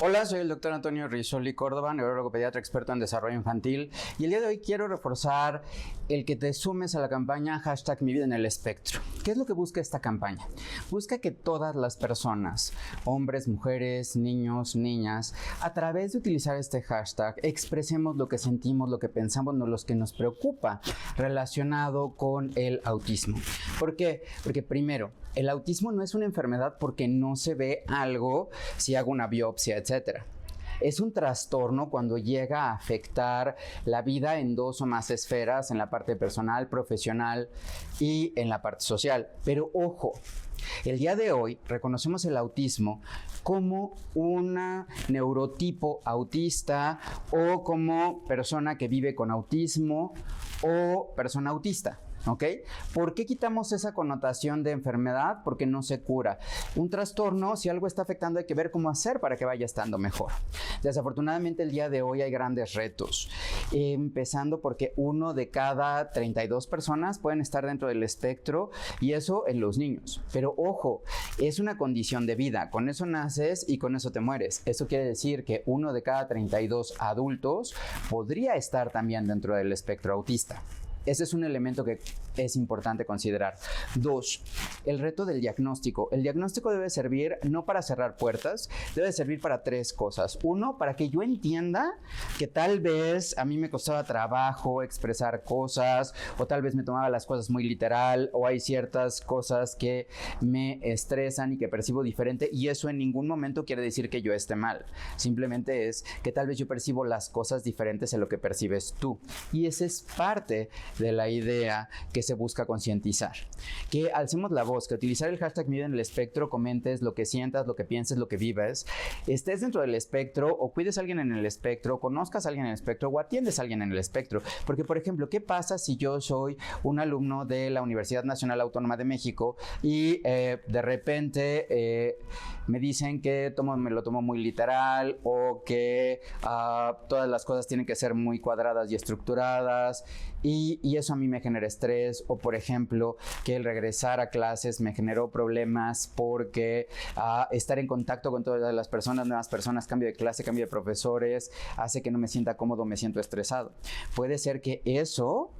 Hola, soy el doctor Antonio Risoli Córdoba, neurólogo pediatra experto en desarrollo infantil, y el día de hoy quiero reforzar el que te sumes a la campaña #MiVidaEnElEspectro. ¿Qué es lo que busca esta campaña? Busca que todas las personas, hombres, mujeres, niños, niñas, a través de utilizar este hashtag, expresemos lo que sentimos, lo que pensamos, lo que nos preocupa relacionado con el autismo. ¿Por qué? Porque primero, el autismo no es una enfermedad porque no se ve algo si hago una biopsia, etcétera. Es un trastorno cuando llega a afectar la vida en dos o más esferas, en la parte personal, profesional y en la parte social. Pero ojo, el día de hoy reconocemos el autismo como un neurotipo autista o como persona que vive con autismo o persona autista. ¿Ok? ¿Por qué quitamos esa connotación de enfermedad? Porque no se cura. Un trastorno, si algo está afectando, hay que ver cómo hacer para que vaya estando mejor. Desafortunadamente, el día de hoy hay grandes retos. Empezando porque 1 de cada 32 personas pueden estar dentro del espectro, y eso en los niños. Pero ojo, es una condición de vida. Con eso naces y con eso te mueres. Eso quiere decir que 1 de cada 32 adultos podría estar también dentro del espectro autista. Ese es un elemento que es importante considerar. 2, el reto del diagnóstico. El diagnóstico debe servir no para cerrar puertas, debe servir para 3 cosas. 1, para que yo entienda que tal vez a mí me costaba trabajo expresar cosas, o tal vez me tomaba las cosas muy literal, o hay ciertas cosas que me estresan y que percibo diferente, y eso en ningún momento quiere decir que yo esté mal. Simplemente es que tal vez yo percibo las cosas diferentes a lo que percibes tú. Y esa es parte de la idea que se busca concientizar. Que alcemos la voz, que utilizar el hashtag #MiVidaEnElEspectro, comentes lo que sientas, lo que pienses, lo que vives, estés dentro del espectro o cuides a alguien en el espectro, conozcas a alguien en el espectro o atiendes a alguien en el espectro. Porque, por ejemplo, ¿qué pasa si yo soy un alumno de la Universidad Nacional Autónoma de México y de repente me dicen que me lo tomo muy literal, o que todas las cosas tienen que ser muy cuadradas y estructuradas, y eso a mí me genera estrés? O por ejemplo, que el regresar a clases me generó problemas porque estar en contacto con todas las personas, nuevas personas, cambio de clase, cambio de profesores, hace que no me sienta cómodo, me siento estresado. Puede ser que eso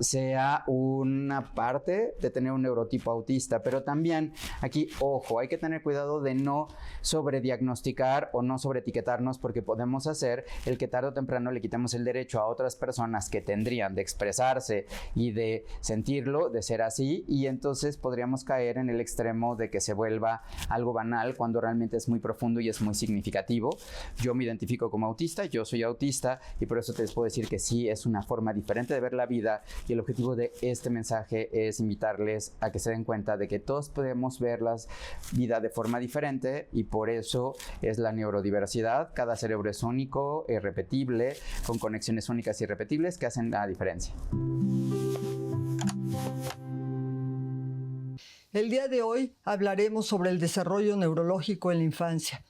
sea una parte de tener un neurotipo autista, pero también aquí, ojo, hay que tener cuidado de no sobrediagnosticar o no sobreetiquetarnos, porque podemos hacer el que tarde o temprano le quitemos el derecho a otras personas que tendrían de expresarse y de sentirlo, de ser así, y entonces podríamos caer en el extremo de que se vuelva algo banal cuando realmente es muy profundo y es muy significativo. Yo me identifico como autista, yo soy autista, y por eso te puedo decir que sí, es una forma diferente de ver la vida, y el objetivo de este mensaje es invitarles a que se den cuenta de que todos podemos ver la vida de forma diferente, y por eso es la neurodiversidad. Cada cerebro es único, irrepetible, con conexiones únicas y irrepetibles que hacen la diferencia. El día de hoy hablaremos sobre el desarrollo neurológico en la infancia,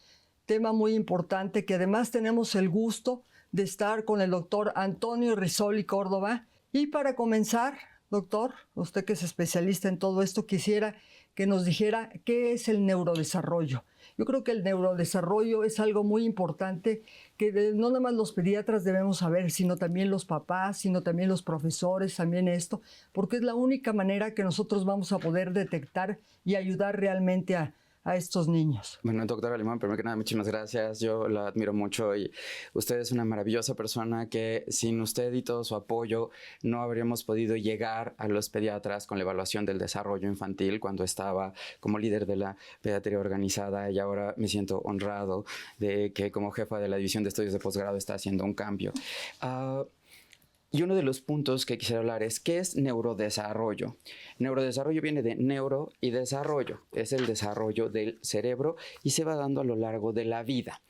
tema muy importante que además tenemos el gusto de estar con el doctor Antonio Risoli Córdoba. Y para comenzar, doctor, usted que es especialista en todo esto, quisiera que nos dijera qué es el neurodesarrollo. Yo creo que el neurodesarrollo es algo muy importante que no nada más los pediatras debemos saber, sino también los papás, sino también los profesores, también esto, porque es la única manera que nosotros vamos a poder detectar y ayudar realmente a a estos niños? Bueno, doctora Limón, primero que nada, muchísimas gracias. Yo la admiro mucho y usted es una maravillosa persona que sin usted y todo su apoyo no habríamos podido llegar a los pediatras con la evaluación del desarrollo infantil cuando estaba como líder de la pediatría organizada, y ahora me siento honrado de que como jefa de la división de estudios de posgrado está haciendo un cambio. Y uno de los puntos que quisiera hablar es, ¿qué es neurodesarrollo? Neurodesarrollo viene de neuro y desarrollo. Es el desarrollo del cerebro y se va dando a lo largo de la vida.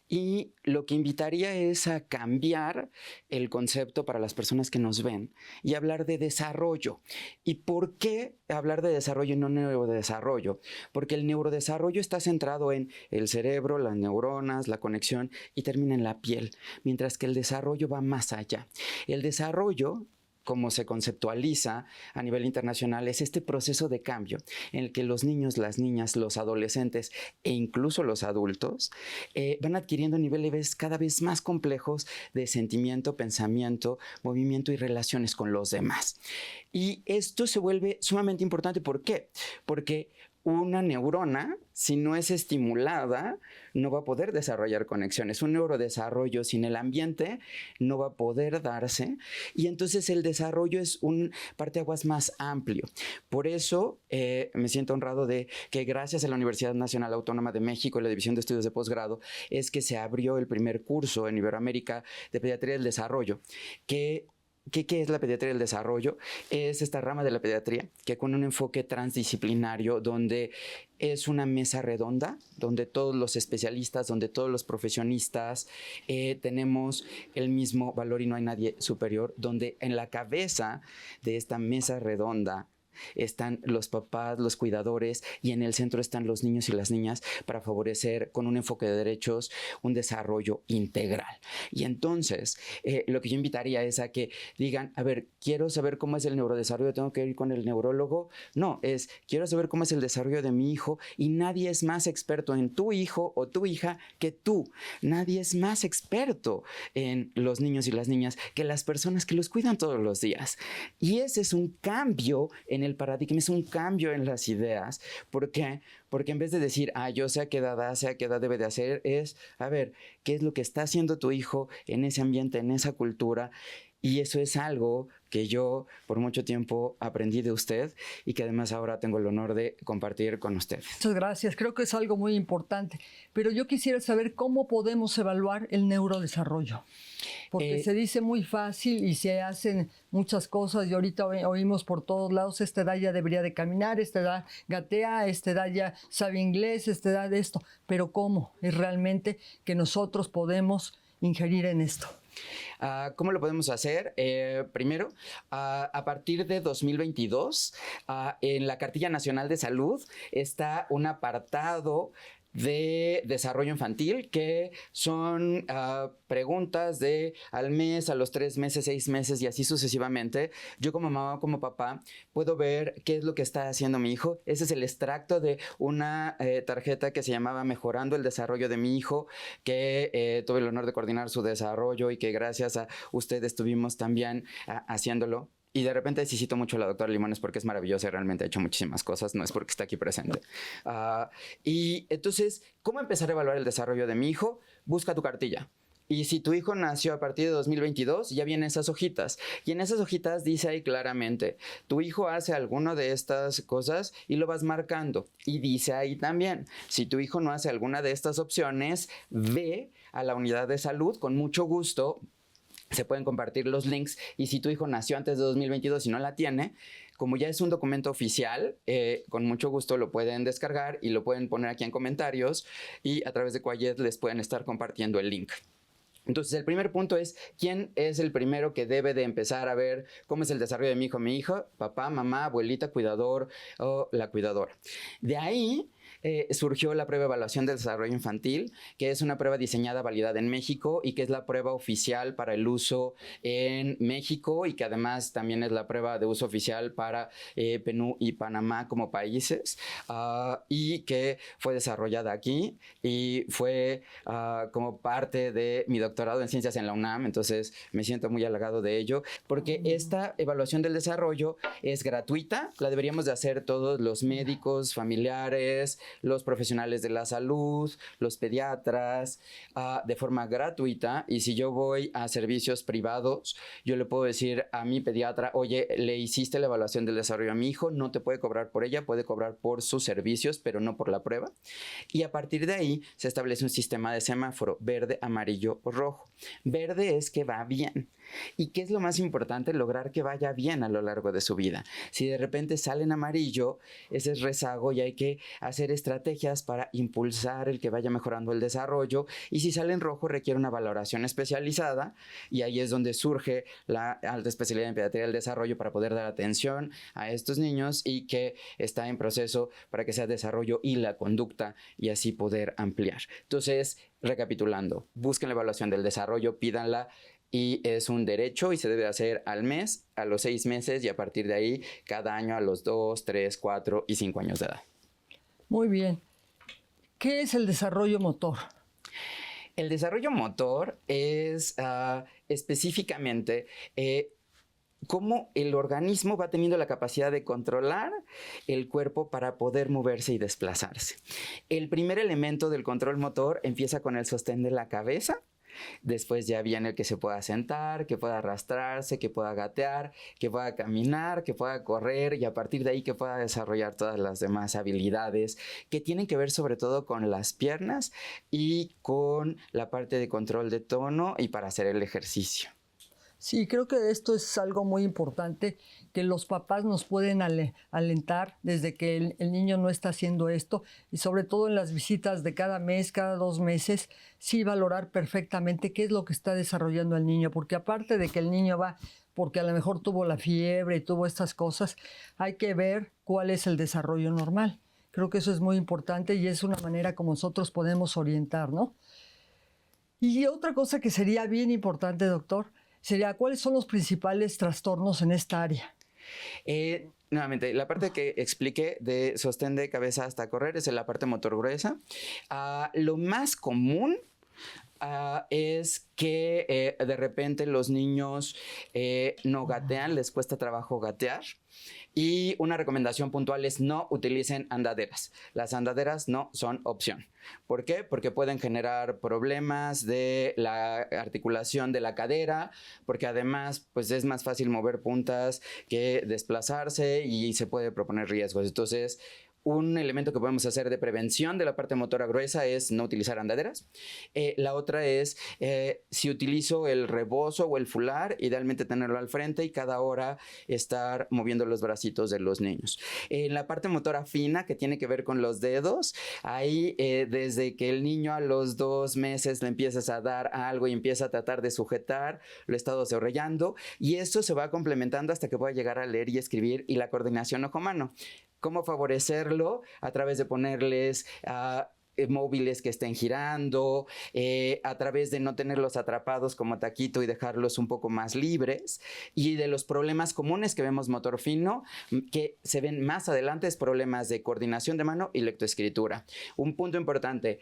Y lo que invitaría es a cambiar el concepto para las personas que nos ven y hablar de desarrollo. ¿Y por qué hablar de desarrollo y no neurodesarrollo? Porque el neurodesarrollo está centrado en el cerebro, las neuronas, la conexión, y termina en la piel, mientras que el desarrollo va más allá. El desarrollo, como se conceptualiza a nivel internacional, es este proceso de cambio en el que los niños, las niñas, los adolescentes e incluso los adultos van adquiriendo niveles cada vez más complejos de sentimiento, pensamiento, movimiento y relaciones con los demás. Y esto se vuelve sumamente importante. ¿Por qué? Porque una neurona, si no es estimulada, no va a poder desarrollar conexiones. Un neurodesarrollo sin el ambiente no va a poder darse, y entonces el desarrollo es un parteaguas más amplio. Por eso me siento honrado de que gracias a la Universidad Nacional Autónoma de México y la División de Estudios de Posgrado es que se abrió el primer curso en Iberoamérica de Pediatría del Desarrollo, ¿Qué es la pediatría del desarrollo? Es esta rama de la pediatría que con un enfoque transdisciplinario, donde es una mesa redonda, donde todos los especialistas, donde todos los profesionistas tenemos el mismo valor y no hay nadie superior, donde en la cabeza de esta mesa redonda están los papás, los cuidadores, y en el centro están los niños y las niñas para favorecer con un enfoque de derechos un desarrollo integral. Y entonces lo que yo invitaría es a que digan, a ver, quiero saber cómo es el neurodesarrollo, tengo que ir con el neurólogo. No, es quiero saber cómo es el desarrollo de mi hijo, y nadie es más experto en tu hijo o tu hija que tú. Nadie es más experto en los niños y las niñas que las personas que los cuidan todos los días. Y ese es un cambio en el paradigma, es un cambio en las ideas. ¿Por qué? Porque en vez de decir, yo sé a qué edad hace, a qué edad debe de hacer, es, a ver, ¿qué es lo que está haciendo tu hijo en ese ambiente, en esa cultura? Y eso es algo que yo por mucho tiempo aprendí de usted y que además ahora tengo el honor de compartir con usted. Muchas gracias, creo que es algo muy importante. Pero yo quisiera saber cómo podemos evaluar el neurodesarrollo. Porque se dice muy fácil y se hacen muchas cosas, y ahorita oímos por todos lados, esta edad ya debería de caminar, esta edad gatea, esta edad ya sabe inglés, esta edad esto. Pero ¿cómo es realmente que nosotros podemos ingerir en esto? ¿Cómo lo podemos hacer? Primero, a partir de 2022, en la Cartilla Nacional de Salud está un apartado de desarrollo infantil, que son preguntas de al mes, a los 3 meses, 6 meses y así sucesivamente. Yo como mamá, como papá, puedo ver qué es lo que está haciendo mi hijo. Ese es el extracto de una tarjeta que se llamaba Mejorando el Desarrollo de mi Hijo, que tuve el honor de coordinar su desarrollo y que gracias a ustedes estuvimos también haciéndolo. Y de repente sí cito mucho a la doctora Limones porque es maravillosa y realmente ha hecho muchísimas cosas, no es porque está aquí presente. Y entonces, ¿cómo empezar a evaluar el desarrollo de mi hijo? Busca tu cartilla. Y si tu hijo nació a partir de 2022, ya vienen esas hojitas. Y en esas hojitas dice ahí claramente, tu hijo hace alguna de estas cosas y lo vas marcando. Y dice ahí también, si tu hijo no hace alguna de estas opciones, ve a la unidad de salud, con mucho gusto. Se pueden compartir los links, y si tu hijo nació antes de 2022 y no la tiene, como ya es un documento oficial, con mucho gusto lo pueden descargar y lo pueden poner aquí en comentarios, y a través de Quayet les pueden estar compartiendo el link. Entonces, el primer punto es, ¿quién es el primero que debe de empezar a ver cómo es el desarrollo de mi hijo? Mi hijo, papá, mamá, abuelita, cuidador o la cuidadora. De ahí surgió la prueba de evaluación del desarrollo infantil, que es una prueba diseñada, validada en México, y que es la prueba oficial para el uso en México, y que además también es la prueba de uso oficial para Perú y Panamá como países, y que fue desarrollada aquí y fue como parte de mi doctorado en ciencias en la UNAM. Entonces me siento muy halagado de ello, porque esta evaluación del desarrollo es gratuita, la deberíamos de hacer todos los médicos, familiares, los profesionales de la salud, los pediatras, de forma gratuita. Y si yo voy a servicios privados, yo le puedo decir a mi pediatra, oye, le hiciste la evaluación del desarrollo a mi hijo, no te puede cobrar por ella, puede cobrar por sus servicios, pero no por la prueba. Y a partir de ahí se establece un sistema de semáforo, verde, amarillo o rojo. Verde es que va bien. ¿Y qué es lo más importante? Lograr que vaya bien a lo largo de su vida. Si de repente sale en amarillo, ese es rezago y hay que hacer estrategias para impulsar el que vaya mejorando el desarrollo. Y si sale en rojo, requiere una valoración especializada y ahí es donde surge la alta especialidad en pediatría del desarrollo para poder dar atención a estos niños y que está en proceso para que sea desarrollo y la conducta y así poder ampliar. Entonces, recapitulando, busquen la evaluación del desarrollo, pídanla. Y es un derecho y se debe hacer al mes, a los 6 meses y a partir de ahí cada año a los 2, 3, 4 y 5 años de edad. Muy bien. ¿Qué es el desarrollo motor? El desarrollo motor es específicamente cómo el organismo va teniendo la capacidad de controlar el cuerpo para poder moverse y desplazarse. El primer elemento del control motor empieza con el sostén de la cabeza. Después ya viene el que se pueda sentar, que pueda arrastrarse, que pueda gatear, que pueda caminar, que pueda correr y a partir de ahí que pueda desarrollar todas las demás habilidades que tienen que ver sobre todo con las piernas y con la parte de control de tono y para hacer el ejercicio. Sí, creo que esto es algo muy importante, que los papás nos pueden alentar desde que el niño no está haciendo esto y sobre todo en las visitas de cada mes, cada 2 meses, sí valorar perfectamente qué es lo que está desarrollando el niño, porque aparte de que el niño va porque a lo mejor tuvo la fiebre y tuvo estas cosas, hay que ver cuál es el desarrollo normal. Creo que eso es muy importante y es una manera como nosotros podemos orientar, ¿no? Y otra cosa que sería bien importante, doctor, sería cuáles son los principales trastornos en esta área. Nuevamente, la parte que expliqué de sostén de cabeza hasta correr es la parte motor gruesa. Lo más común es que de repente los niños no gatean, les cuesta trabajo gatear. Y una recomendación puntual es no utilicen andaderas. Las andaderas no son opción. ¿Por qué? Porque pueden generar problemas de la articulación de la cadera, porque además pues es más fácil mover puntas que desplazarse y se puede proponer riesgos. Entonces, un elemento que podemos hacer de prevención de la parte motora gruesa es no utilizar andaderas. La otra es, si utilizo el rebozo o el fular, idealmente tenerlo al frente y cada hora estar moviendo los bracitos de los niños. En la parte motora fina, que tiene que ver con los dedos, ahí desde que el niño a los 2 meses le empiezas a dar algo y empieza a tratar de sujetar, lo he estado desarrollando y esto se va complementando hasta que pueda llegar a leer y escribir y la coordinación ojo-mano. ¿Cómo favorecerlo? A través de ponerles móviles que estén girando, a través de no tenerlos atrapados como taquito y dejarlos un poco más libres. Y de los problemas comunes que vemos motor fino, que se ven más adelante, es problemas de coordinación de mano y lectoescritura. Un punto importante.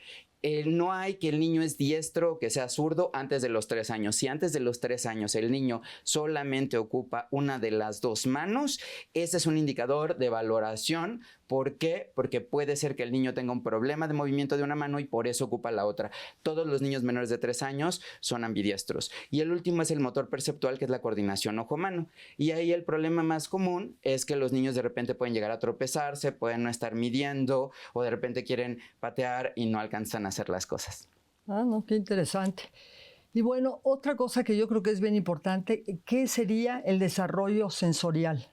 No hay que el niño es diestro o que sea zurdo antes de los 3 años. Si antes de los 3 años el niño solamente ocupa una de las 2 manos, ese es un indicador de valoración. ¿Por qué? Porque puede ser que el niño tenga un problema de movimiento de una mano y por eso ocupa la otra. Todos los niños menores de 3 años son ambidiestros. Y el último es el motor perceptual, que es la coordinación ojo-mano. Y ahí el problema más común es que los niños de repente pueden llegar a tropezarse, pueden no estar midiendo o de repente quieren patear y no alcanzan a hacer las cosas. No, qué interesante. Y bueno, otra cosa que yo creo que es bien importante, ¿qué sería el desarrollo sensorial?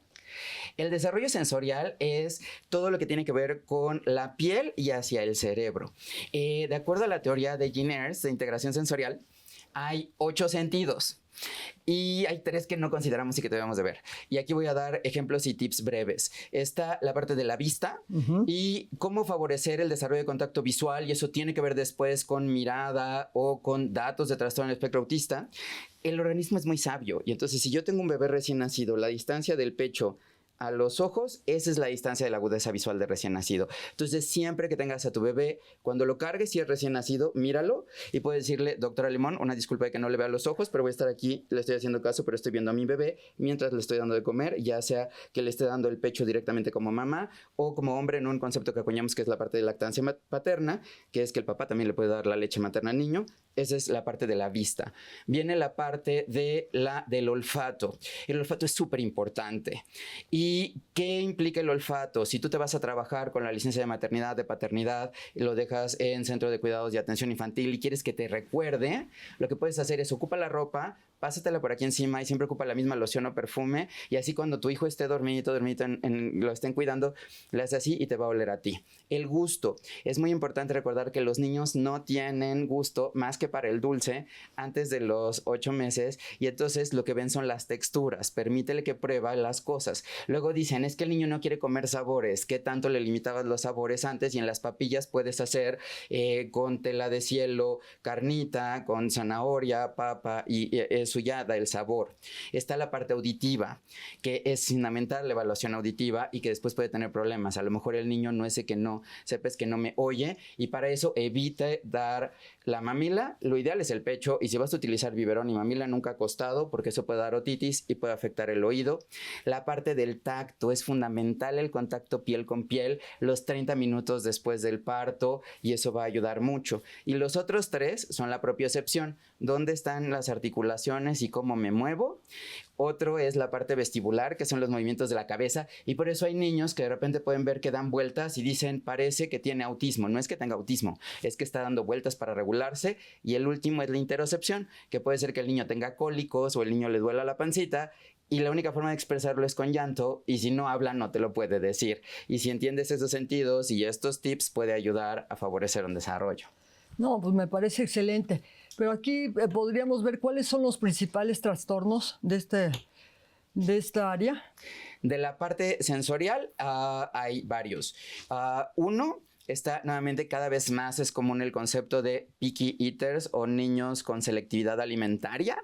El desarrollo sensorial es todo lo que tiene que ver con la piel y hacia el cerebro. De acuerdo a la teoría de Ginners de integración sensorial, hay 8 sentidos. Y hay 3 que no consideramos y que debemos de ver. Y aquí voy a dar ejemplos y tips breves. Está la parte de la vista y cómo favorecer el desarrollo de contacto visual, y eso tiene que ver después con mirada o con datos de trastorno del espectro autista. El organismo es muy sabio y entonces si yo tengo un bebé recién nacido, la distancia del pecho a los ojos, esa es la distancia de la agudeza visual de recién nacido. Entonces, siempre que tengas a tu bebé, cuando lo cargues, si es recién nacido, míralo y puedes decirle, doctora Limón, una disculpa de que no le vea los ojos, pero voy a estar aquí, le estoy haciendo caso, pero estoy viendo a mi bebé mientras le estoy dando de comer, ya sea que le esté dando el pecho directamente como mamá o como hombre en un concepto que acuñamos que es la parte de lactancia paterna, que es que el papá también le puede dar la leche materna al niño. Esa es la parte de la vista. Viene la parte del olfato. El olfato es súper importante. ¿Y qué implica el olfato? Si tú te vas a trabajar con la licencia de maternidad, de paternidad, lo dejas en centro de cuidados y atención infantil y quieres que te recuerde, lo que puedes hacer es ocupa la ropa, pásatela por aquí encima y siempre ocupa la misma loción o perfume y así cuando tu hijo esté dormidito, lo estén cuidando, le haces así y te va a oler a ti. El gusto. Es muy importante recordar que los niños no tienen gusto más que para el dulce antes de los 8 meses y entonces lo que ven son las texturas. Permítele que prueba las cosas. Luego dicen, es que el niño no quiere comer sabores. ¿Qué tanto le limitabas los sabores antes? Y en las papillas puedes hacer con tela de cielo, carnita, con zanahoria, papa y eso ya da el sabor. Está la parte auditiva, que es fundamental la evaluación auditiva y que después puede tener problemas. A lo mejor el niño no es que no, sepas que no me oye y para eso evite dar la mamila. Lo ideal es el pecho y si vas a utilizar biberón y mamila nunca acostado porque eso puede dar otitis y puede afectar el oído. La parte del tacto es fundamental, el contacto piel con piel los 30 minutos después del parto y eso va a ayudar mucho. Y los otros 3 son la propiocepción, dónde están las articulaciones y cómo me muevo. Otro es la parte vestibular, que son los movimientos de la cabeza y por eso hay niños que de repente pueden ver que dan vueltas y dicen parece que tiene autismo. No es que tenga autismo, es que está dando vueltas para regularse. Y el último es la interocepción, que puede ser que el niño tenga cólicos o el niño le duela la pancita y la única forma de expresarlo es con llanto y si no habla no te lo puede decir. Y si entiendes esos sentidos y estos tips puede ayudar a favorecer un desarrollo. No, pues me parece excelente. Pero aquí podríamos ver cuáles son los principales trastornos de esta área. De la parte sensorial hay varios. Uno está nuevamente cada vez más es común el concepto de picky eaters o niños con selectividad alimentaria,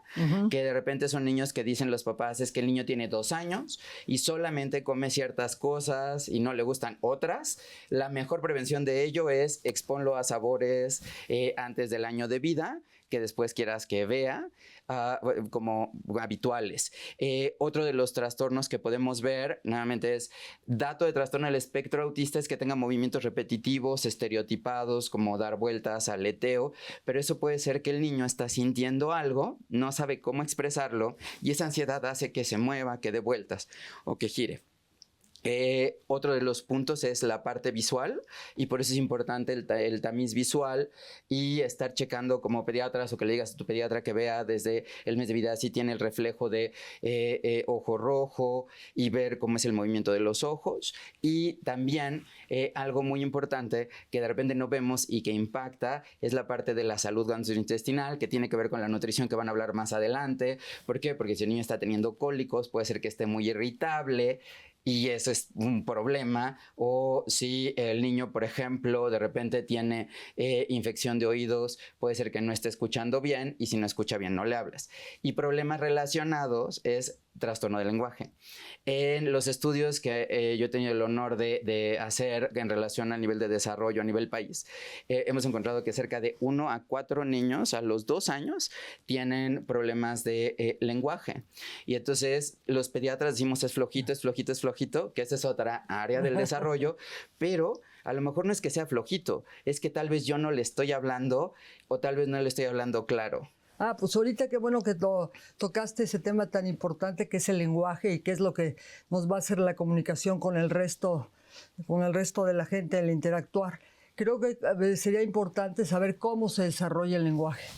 que de repente son niños que dicen los papás es que el niño tiene 2 años y solamente come ciertas cosas y no le gustan otras. La mejor prevención de ello es exponlo a sabores antes del año de vida que después quieras que vea como habituales. Otro de los trastornos que podemos ver, nuevamente es dato de trastorno del espectro autista es que tenga movimientos repetitivos, estereotipados, como dar vueltas, aleteo, pero eso puede ser que el niño está sintiendo algo, no sabe cómo expresarlo y esa ansiedad hace que se mueva, que dé vueltas o que gire. Otro de los puntos es la parte visual y por eso es importante el tamiz visual y estar checando como pediatras o que le digas a tu pediatra que vea desde el mes de vida si tiene el reflejo de ojo rojo y ver cómo es el movimiento de los ojos y también algo muy importante que de repente no vemos y que impacta es la parte de la salud gastrointestinal que tiene que ver con la nutrición que van a hablar más adelante. ¿Por qué? Porque si el niño está teniendo cólicos puede ser que esté muy irritable y eso es un problema, o si el niño, por ejemplo, de repente tiene infección de oídos, puede ser que no esté escuchando bien y si no escucha bien no le hablas. Y problemas relacionados es trastorno del lenguaje. En los estudios que yo he tenido el honor de hacer en relación al nivel de desarrollo a nivel país, hemos encontrado que cerca de 1 a 4 niños a los 2 años tienen problemas de lenguaje. Y entonces los pediatras decimos es flojito, es flojito, es flojito, que esa es otra área del desarrollo, pero a lo mejor no es que sea flojito, es que tal vez yo no le estoy hablando o tal vez no le estoy hablando claro. Pues ahorita qué bueno que tocaste ese tema tan importante que es el lenguaje y qué es lo que nos va a hacer la comunicación con el resto de la gente, el interactuar. Creo que sería importante saber cómo se desarrolla el lenguaje.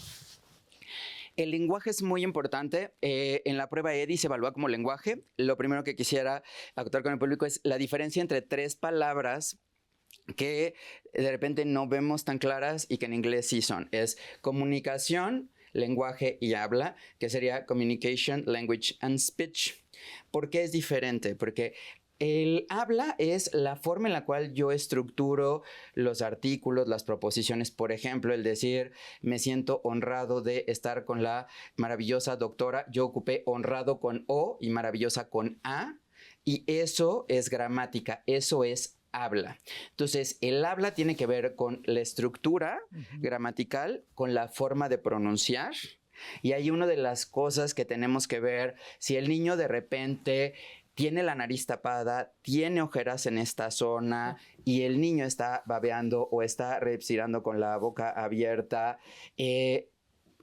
El lenguaje es muy importante. En la prueba EDI se evalúa como lenguaje. Lo primero que quisiera acotar con el público es la diferencia entre 3 palabras que de repente no vemos tan claras y que en inglés sí son. Es comunicación, lenguaje y habla, que sería communication, language and speech. ¿Por qué es diferente? Porque el habla es la forma en la cual yo estructuro los artículos, las proposiciones. Por ejemplo, el decir, me siento honrado de estar con la maravillosa doctora. Yo ocupé honrado con O y maravillosa con A. Y eso es gramática, eso es habla. Entonces, el habla tiene que ver con la estructura gramatical, con la forma de pronunciar. Y hay una de las cosas que tenemos que ver, si el niño de repente tiene la nariz tapada, tiene ojeras en esta zona y el niño está babeando o está respirando con la boca abierta,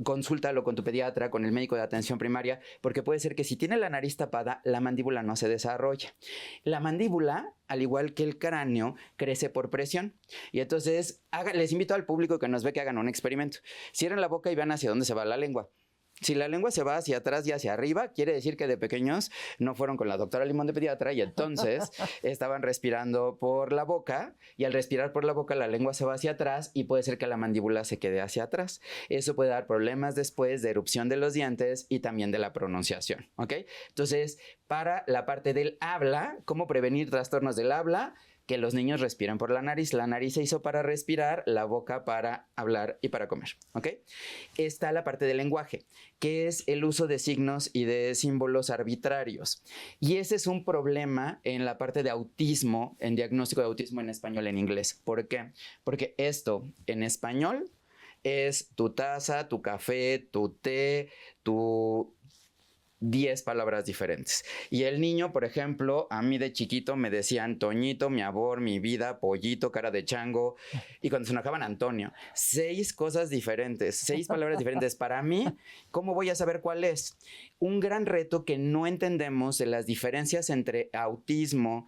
consúltalo con tu pediatra, con el médico de atención primaria, porque puede ser que si tiene la nariz tapada, la mandíbula no se desarrolla. La mandíbula, al igual que el cráneo, crece por presión. Y entonces, les invito al público que nos ve que hagan un experimento. Cierren la boca y vean hacia dónde se va la lengua. Si la lengua se va hacia atrás y hacia arriba, quiere decir que de pequeños no fueron con la doctora Limón de pediatra y entonces estaban respirando por la boca y al respirar por la boca la lengua se va hacia atrás y puede ser que la mandíbula se quede hacia atrás. Eso puede dar problemas después de erupción de los dientes y también de la pronunciación, ¿ok? Entonces, para la parte del habla, ¿cómo prevenir trastornos del habla? Que los niños respiran por la nariz. La nariz se hizo para respirar, la boca para hablar y para comer, ¿ok? Está la parte del lenguaje, que es el uso de signos y de símbolos arbitrarios. Y ese es un problema en la parte de autismo, en diagnóstico de autismo en español, en inglés. ¿Por qué? Porque esto en español es tu taza, tu café, tu té, tu 10 palabras diferentes. Y el niño, por ejemplo, a mí de chiquito me decían Toñito, mi amor, mi vida, pollito, cara de chango. Y cuando se enojaban, Antonio. 6 cosas diferentes, 6 palabras diferentes. Para mí, ¿cómo voy a saber cuál es? Un gran reto que no entendemos de las diferencias entre autismo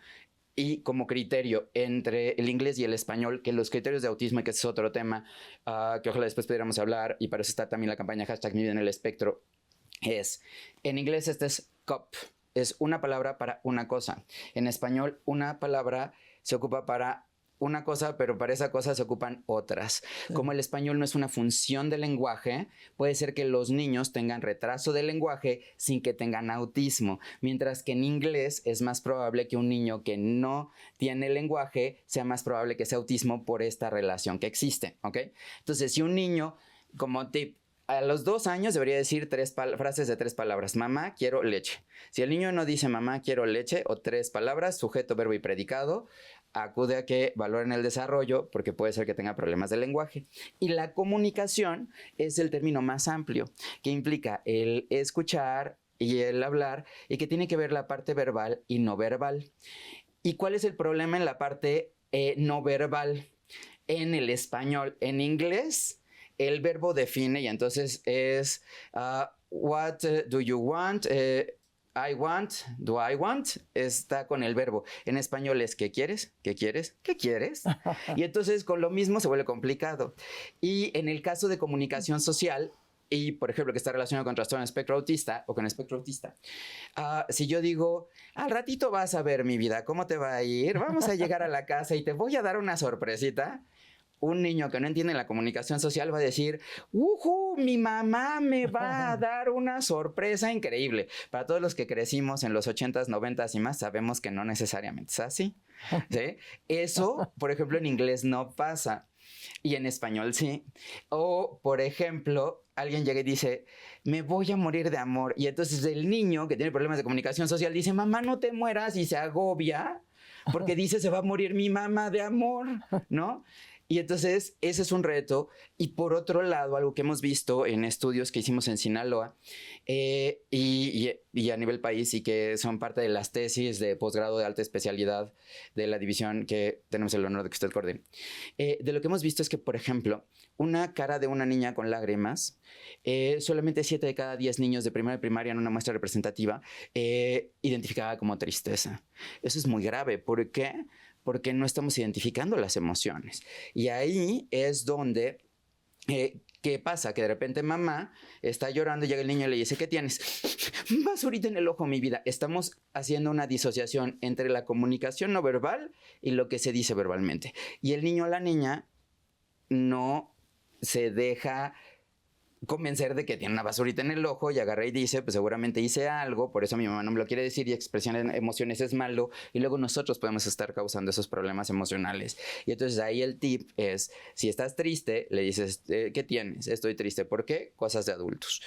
y como criterio entre el inglés y el español, que los criterios de autismo, y que ese es otro tema que ojalá después pudiéramos hablar, y para eso está también la campaña #Mi vida en el espectro, en inglés este es cup, es una palabra para una cosa. En español una palabra se ocupa para una cosa, pero para esa cosa se ocupan otras. Como el español no es una función del lenguaje, puede ser que los niños tengan retraso del lenguaje sin que tengan autismo, mientras que en inglés es más probable que un niño que no tiene lenguaje sea más probable que sea autismo por esta relación que existe, ¿ok? Entonces, si un niño, como tip, a los 2 años debería decir 3 frases de 3 palabras. Mamá, quiero leche. Si el niño no dice mamá, quiero leche, o 3 palabras, sujeto, verbo y predicado, acude a que valoren el desarrollo porque puede ser que tenga problemas de lenguaje. Y la comunicación es el término más amplio, que implica el escuchar y el hablar, y que tiene que ver la parte verbal y no verbal. ¿Y cuál es el problema en la parte no verbal? En el español, en inglés, el verbo define y entonces es what do you want, I want, do I want, está con el verbo. En español es ¿qué quieres? ¿Qué quieres? ¿Qué quieres? Y entonces con lo mismo se vuelve complicado. Y en el caso de comunicación social, y por ejemplo que está relacionado con trastorno espectro autista o con espectro autista, si yo digo, al ratito vas a ver mi vida, ¿cómo te va a ir? Vamos a llegar a la casa y te voy a dar una sorpresita. Un niño que no entiende la comunicación social va a decir, mi mamá me va a dar una sorpresa increíble. Para todos los que crecimos en los 80s, 90s y más, sabemos que no necesariamente es así, ¿sí? Eso, por ejemplo, en inglés no pasa. Y en español sí. O, por ejemplo, alguien llega y dice, me voy a morir de amor. Y entonces el niño que tiene problemas de comunicación social dice, mamá, no te mueras, y se agobia porque dice, se va a morir mi mamá de amor, ¿no? Y entonces ese es un reto. Y por otro lado, algo que hemos visto en estudios que hicimos en Sinaloa y a nivel país, y que son parte de las tesis de posgrado de alta especialidad de la división que tenemos el honor de que usted coordine. De lo que hemos visto es que, por ejemplo, una cara de una niña con lágrimas, solamente 7 de cada 10 niños de primera y primaria en una muestra representativa identificada como tristeza. Eso es muy grave. ¿Por qué? Porque no estamos identificando las emociones. Y ahí es donde, ¿qué pasa? Que de repente mamá está llorando y llega el niño y le dice, ¿qué tienes? Basurita en el ojo, mi vida. Estamos haciendo una disociación entre la comunicación no verbal y lo que se dice verbalmente. Y el niño o la niña no se deja convencer de que tiene una basurita en el ojo y agarra y dice, pues seguramente hice algo, por eso mi mamá no me lo quiere decir y expresión en emociones es malo y luego nosotros podemos estar causando esos problemas emocionales. Y entonces ahí el tip es, si estás triste, le dices, ¿qué tienes? Estoy triste. ¿Por qué? Cosas de adultos.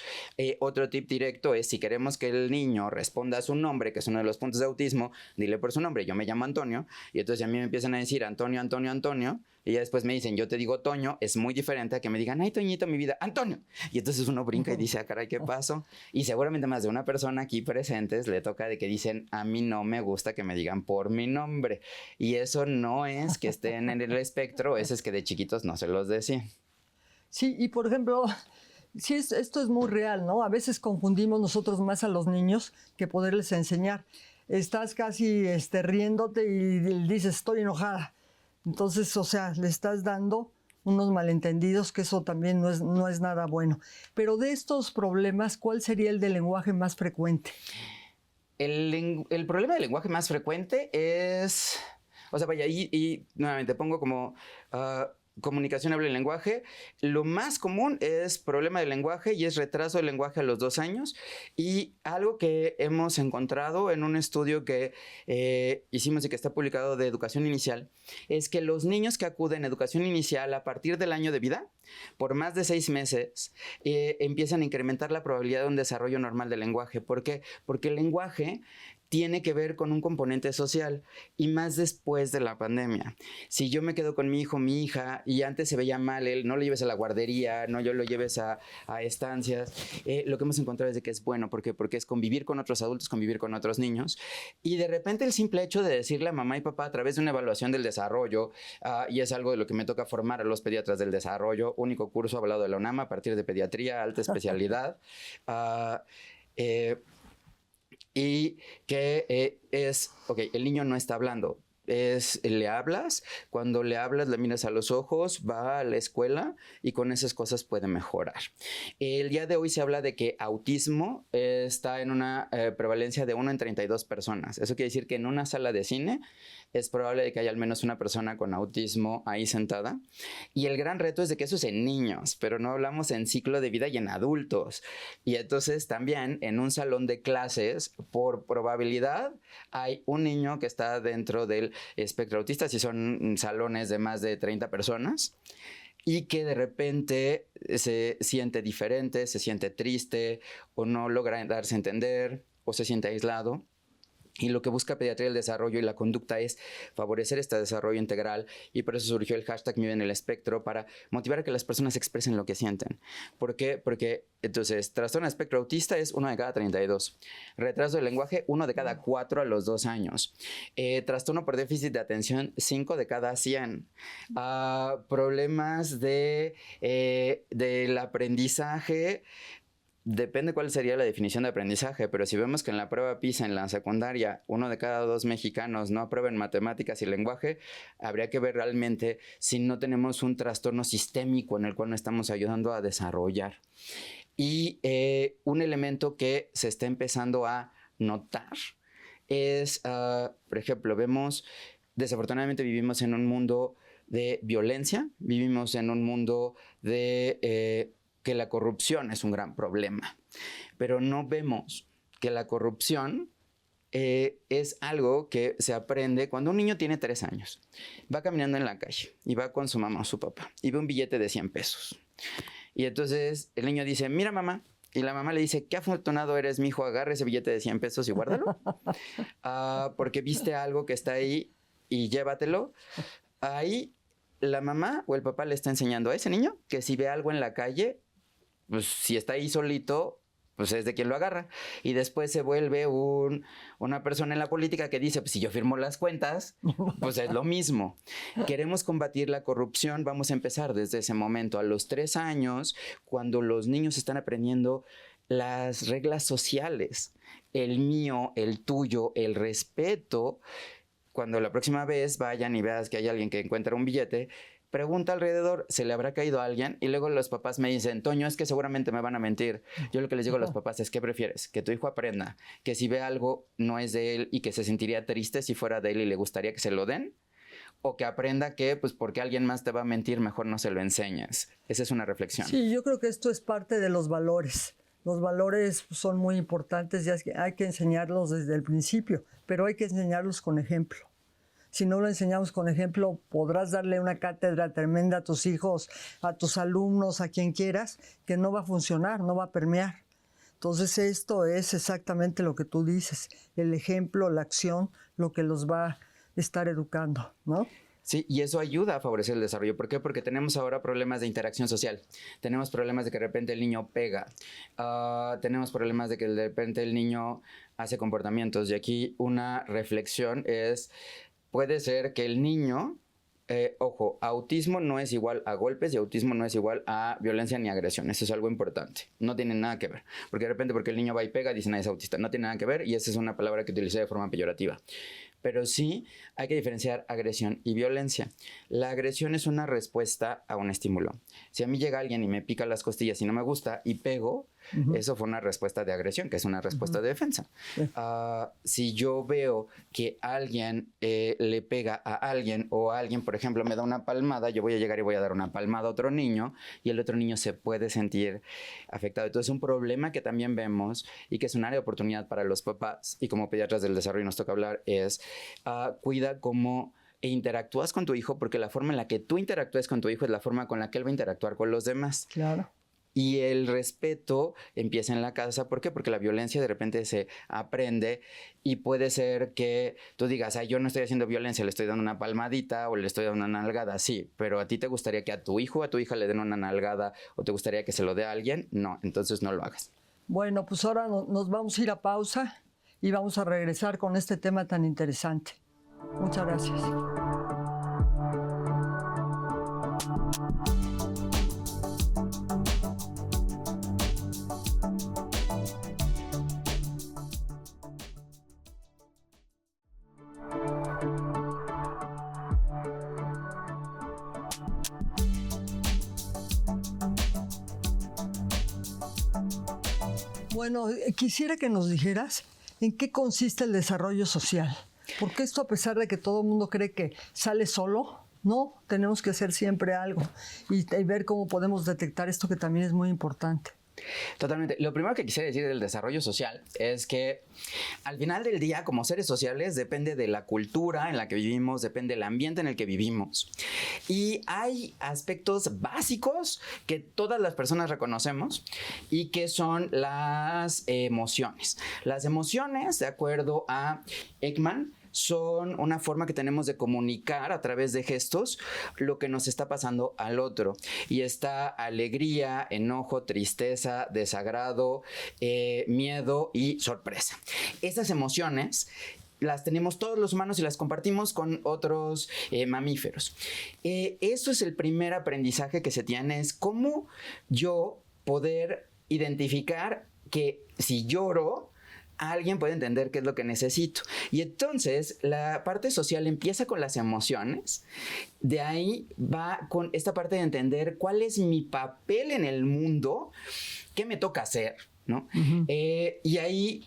Otro tip directo es, si queremos que el niño responda a su nombre, que es uno de los puntos de autismo, dile por su nombre, yo me llamo Antonio, y entonces a mí me empiezan a decir Antonio, Antonio, Antonio, y ya después me dicen, yo te digo Toño, es muy diferente a que me digan, ay, Toñito, mi vida, Antonio. Y entonces uno brinca y dice, ah, caray, ¿qué pasó? Y seguramente más de una persona aquí presentes le toca de que dicen, a mí no me gusta que me digan por mi nombre. Y eso no es que estén en el espectro, eso es que de chiquitos no se los decían. Sí, y por ejemplo, sí, esto es muy real, ¿no? A veces confundimos nosotros más a los niños que poderles enseñar. Estás casi riéndote y dices, estoy enojada. Entonces, o sea, le estás dando unos malentendidos, que eso también no es nada bueno. Pero de estos problemas, ¿cuál sería el del lenguaje más frecuente? El problema del lenguaje más frecuente es, o sea, vaya, y nuevamente pongo como comunicación, habla y lenguaje. Lo más común es problema del lenguaje y es retraso del lenguaje a los 2 años. Y algo que hemos encontrado en un estudio que hicimos y que está publicado de educación inicial, es que los niños que acuden a educación inicial a partir del año de vida, por más de 6 meses, empiezan a incrementar la probabilidad de un desarrollo normal del lenguaje. ¿Por qué? Porque el lenguaje tiene que ver con un componente social y más después de la pandemia. Si yo me quedo con mi hijo, mi hija, y antes se veía mal, no lo lleves a la guardería, no yo lo lleves a estancias, lo que hemos encontrado es de que es bueno. ¿Por qué? Porque es convivir con otros adultos, convivir con otros niños, y de repente el simple hecho de decirle a mamá y papá a través de una evaluación del desarrollo, y es algo de lo que me toca formar a los pediatras del desarrollo, único curso hablado de la UNAM a partir de pediatría, alta especialidad, y que ok, el niño no está hablando. Le hablas, cuando le hablas le miras a los ojos, va a la escuela y con esas cosas puede mejorar. El día de hoy se habla de que autismo está en una prevalencia de 1 en 32 personas. Eso quiere decir que en una sala de cine es probable de que haya al menos una persona con autismo ahí sentada. Y el gran reto es de que eso es en niños, pero no hablamos en ciclo de vida y en adultos. Y entonces también en un salón de clases, por probabilidad, hay un niño que está dentro del espectro autista, si son salones de más de 30 personas, y que de repente se siente diferente, se siente triste, o no logra darse a entender, o se siente aislado. Y lo que busca Pediatría del Desarrollo y la conducta es favorecer este desarrollo integral, y por eso surgió el hashtag Mi Vida en el Espectro, para motivar a que las personas expresen lo que sienten. ¿Por qué? Porque entonces trastorno de espectro autista es 1 de cada 32. Retraso del lenguaje, 1 de cada 4 a los 2 años. Trastorno por déficit de atención, 5 de cada 100. Problemas del aprendizaje. Depende cuál sería la definición de aprendizaje, pero si vemos que en la prueba PISA en la secundaria 1 de cada 2 mexicanos no aprueban matemáticas y lenguaje, habría que ver realmente si no tenemos un trastorno sistémico en el cual no estamos ayudando a desarrollar. Y un elemento que se está empezando a notar es, por ejemplo, desafortunadamente vivimos en un mundo de violencia, vivimos en un mundo de que la corrupción es un gran problema, pero no vemos que la corrupción es algo que se aprende cuando un niño tiene 3 años. Va caminando en la calle y va con su mamá o su papá y ve un billete de 100 pesos. Y entonces el niño dice, mira mamá, y la mamá le dice, qué afortunado eres, mijo, agarra ese billete de 100 pesos y guárdalo, porque viste algo que está ahí y llévatelo. Ahí la mamá o el papá le está enseñando a ese niño que si ve algo en la calle, pues si está ahí solito, pues es de quien lo agarra. Y después se vuelve una persona en la política que dice, pues si yo firmo las cuentas, pues es lo mismo. Queremos combatir la corrupción, vamos a empezar desde ese momento. A los 3 años, cuando los niños están aprendiendo las reglas sociales, el mío, el tuyo, el respeto. Cuando la próxima vez vayan y veas que hay alguien que encuentra un billete, pregunta alrededor, ¿se le habrá caído a alguien? Y luego los papás me dicen, Toño, es que seguramente me van a mentir. Yo lo que les digo a los papás es, ¿qué prefieres? Que tu hijo aprenda que si ve algo no es de él y que se sentiría triste si fuera de él y le gustaría que se lo den, o que aprenda que, pues, porque alguien más te va a mentir, mejor no se lo enseñes. Esa es una reflexión. Sí, yo creo que esto es parte de los valores. Los valores son muy importantes y hay que enseñarlos desde el principio, pero hay que enseñarlos con ejemplo. Si no lo enseñamos con ejemplo, podrás darle una cátedra tremenda a tus hijos, a tus alumnos, a quien quieras, que no va a funcionar, no va a permear. Entonces esto es exactamente lo que tú dices, el ejemplo, la acción, lo que los va a estar educando, ¿no? Sí, y eso ayuda a favorecer el desarrollo. ¿Por qué? Porque tenemos ahora problemas de interacción social. Tenemos problemas de que de repente el niño pega. Tenemos problemas de que de repente el niño hace comportamientos. Y aquí una reflexión es, puede ser que el niño, ojo, autismo no es igual a golpes y autismo no es igual a violencia ni agresión. Eso es algo importante. No tiene nada que ver. Porque de repente porque el niño va y pega, dicen, es autista. No tiene nada que ver y esa es una palabra que utilicé de forma peyorativa. Pero sí hay que diferenciar agresión y violencia. La agresión es una respuesta a un estímulo. Si a mí llega alguien y me pica las costillas y no me gusta y pego, eso fue una respuesta de agresión, que es una respuesta de defensa. Si yo veo que alguien le pega a alguien o alguien, por ejemplo, me da una palmada, yo voy a llegar y voy a dar una palmada a otro niño y el otro niño se puede sentir afectado. Entonces, un problema que también vemos y que es un área de oportunidad para los papás y como pediatras del desarrollo nos toca hablar es cuida cómo interactúas con tu hijo, porque la forma en la que tú interactúes con tu hijo es la forma con la que él va a interactuar con los demás. Claro. Y el respeto empieza en la casa. ¿Por qué? Porque la violencia de repente se aprende y puede ser que tú digas, yo no estoy haciendo violencia, le estoy dando una palmadita o le estoy dando una nalgada. Sí, pero ¿a ti te gustaría que a tu hijo o a tu hija le den una nalgada o te gustaría que se lo dé a alguien? No, entonces no lo hagas. Bueno, pues ahora nos vamos a ir a pausa y vamos a regresar con este tema tan interesante. Muchas gracias. Bueno, quisiera que nos dijeras en qué consiste el desarrollo social. Porque esto, a pesar de que todo el mundo cree que sale solo, no, tenemos que hacer siempre algo y ver cómo podemos detectar esto, que también es muy importante. Totalmente. Lo primero que quisiera decir del desarrollo social es que al final del día, como seres sociales, depende de la cultura en la que vivimos, depende del ambiente en el que vivimos. Y hay aspectos básicos que todas las personas reconocemos y que son las emociones. Las emociones, de acuerdo a Ekman, son una forma que tenemos de comunicar a través de gestos lo que nos está pasando al otro. Y está alegría, enojo, tristeza, desagrado, miedo y sorpresa. Esas emociones las tenemos todos los humanos y las compartimos con otros mamíferos. Eso es el primer aprendizaje que se tiene, es cómo yo poder identificar que si lloro, alguien puede entender qué es lo que necesito. Y entonces la parte social empieza con las emociones. De ahí va con esta parte de entender cuál es mi papel en el mundo, qué me toca hacer, ¿no? Y ahí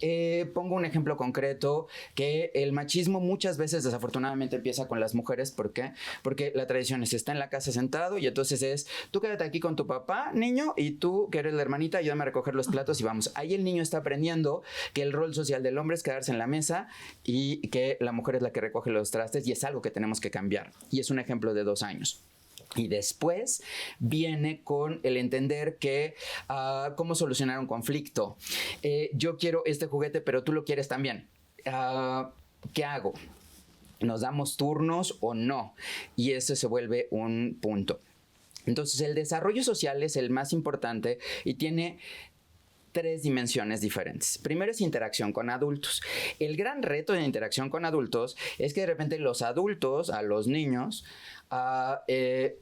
pongo un ejemplo concreto, que el machismo muchas veces desafortunadamente empieza con las mujeres. ¿Por qué? Porque la tradición es, está en la casa sentado y entonces es, tú quédate aquí con tu papá, niño, y tú, que eres la hermanita, ayúdame a recoger los platos y vamos. Ahí el niño está aprendiendo que el rol social del hombre es quedarse en la mesa y que la mujer es la que recoge los trastes, y es algo que tenemos que cambiar. Y es un ejemplo de 2 años. Y después viene con el entender que cómo solucionar un conflicto. Yo quiero este juguete, pero tú lo quieres también. ¿Qué hago? ¿Nos damos turnos o no? Y ese se vuelve un punto. Entonces, el desarrollo social es el más importante y tiene 3 dimensiones diferentes. Primero es interacción con adultos. El gran reto de interacción con adultos es que de repente los adultos, a los niños,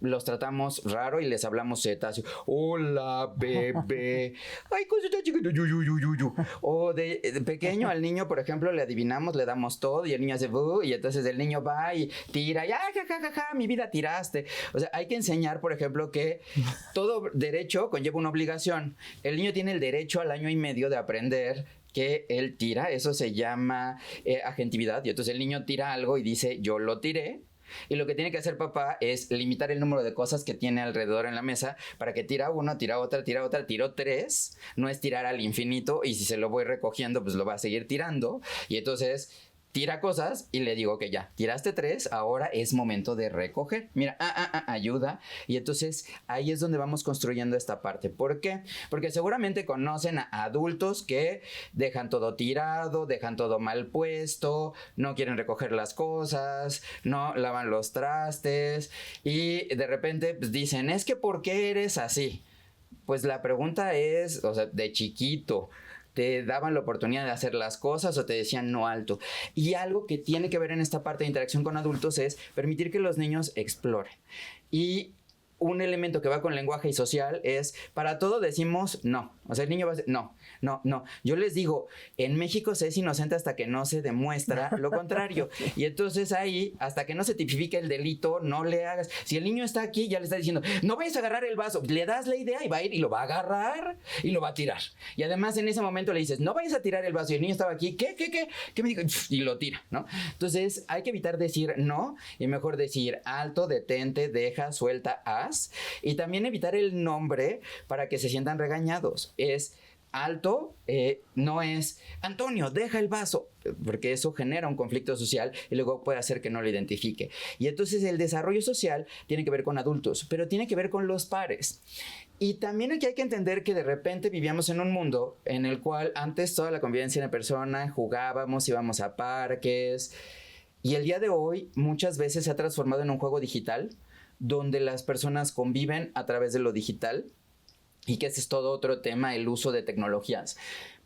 los tratamos raro y les hablamos cetas. Hola, bebé. Ay, cosita chiquita. O de pequeño al niño, por ejemplo, le adivinamos, le damos todo y el niño hace y entonces el niño va y tira y mi vida tiraste. O sea, hay que enseñar, por ejemplo, que todo derecho conlleva una obligación. El niño tiene el derecho al año y medio de aprender que él tira. Eso se llama agentividad. Y entonces el niño tira algo y dice, yo lo tiré. Y lo que tiene que hacer papá es limitar el número de cosas que tiene alrededor en la mesa para que tira uno, tira otra, tiró 3. No es tirar al infinito y si se lo voy recogiendo, pues lo va a seguir tirando. Y entonces tira cosas y le digo que ya, tiraste 3, ahora es momento de recoger. Mira, ayuda. Y entonces ahí es donde vamos construyendo esta parte. ¿Por qué? Porque seguramente conocen a adultos que dejan todo tirado, dejan todo mal puesto, no quieren recoger las cosas, no lavan los trastes y de repente pues, dicen, es que ¿por qué eres así? Pues la pregunta es, o sea, de chiquito, ¿te daban la oportunidad de hacer las cosas o te decían no alto? Y algo que tiene que ver en esta parte de interacción con adultos es permitir que los niños exploren. Y un elemento que va con lenguaje y social es, para todo decimos no. O sea, el niño va a decir, no. Yo les digo, en México se es inocente hasta que no se demuestra lo contrario. Y entonces ahí, hasta que no se tipifique el delito, no le hagas. Si el niño está aquí, ya le está diciendo, no vayas a agarrar el vaso. Le das la idea y va a ir y lo va a agarrar y lo va a tirar. Y además en ese momento le dices, no vayas a tirar el vaso. Y el niño estaba aquí, ¿qué me dijo? Y lo tira, ¿no? Entonces hay que evitar decir no y mejor decir alto, detente, deja, suelta, haz. Y también evitar el nombre para que se sientan regañados. Es alto, no es Antonio, deja el vaso, porque eso genera un conflicto social y luego puede hacer que no lo identifique. Y entonces el desarrollo social tiene que ver con adultos, pero tiene que ver con los pares. Y también aquí hay que entender que de repente vivíamos en un mundo en el cual antes toda la convivencia en persona, jugábamos, íbamos a parques, y el día de hoy muchas veces se ha transformado en un juego digital donde las personas conviven a través de lo digital y que ese es todo otro tema, el uso de tecnologías.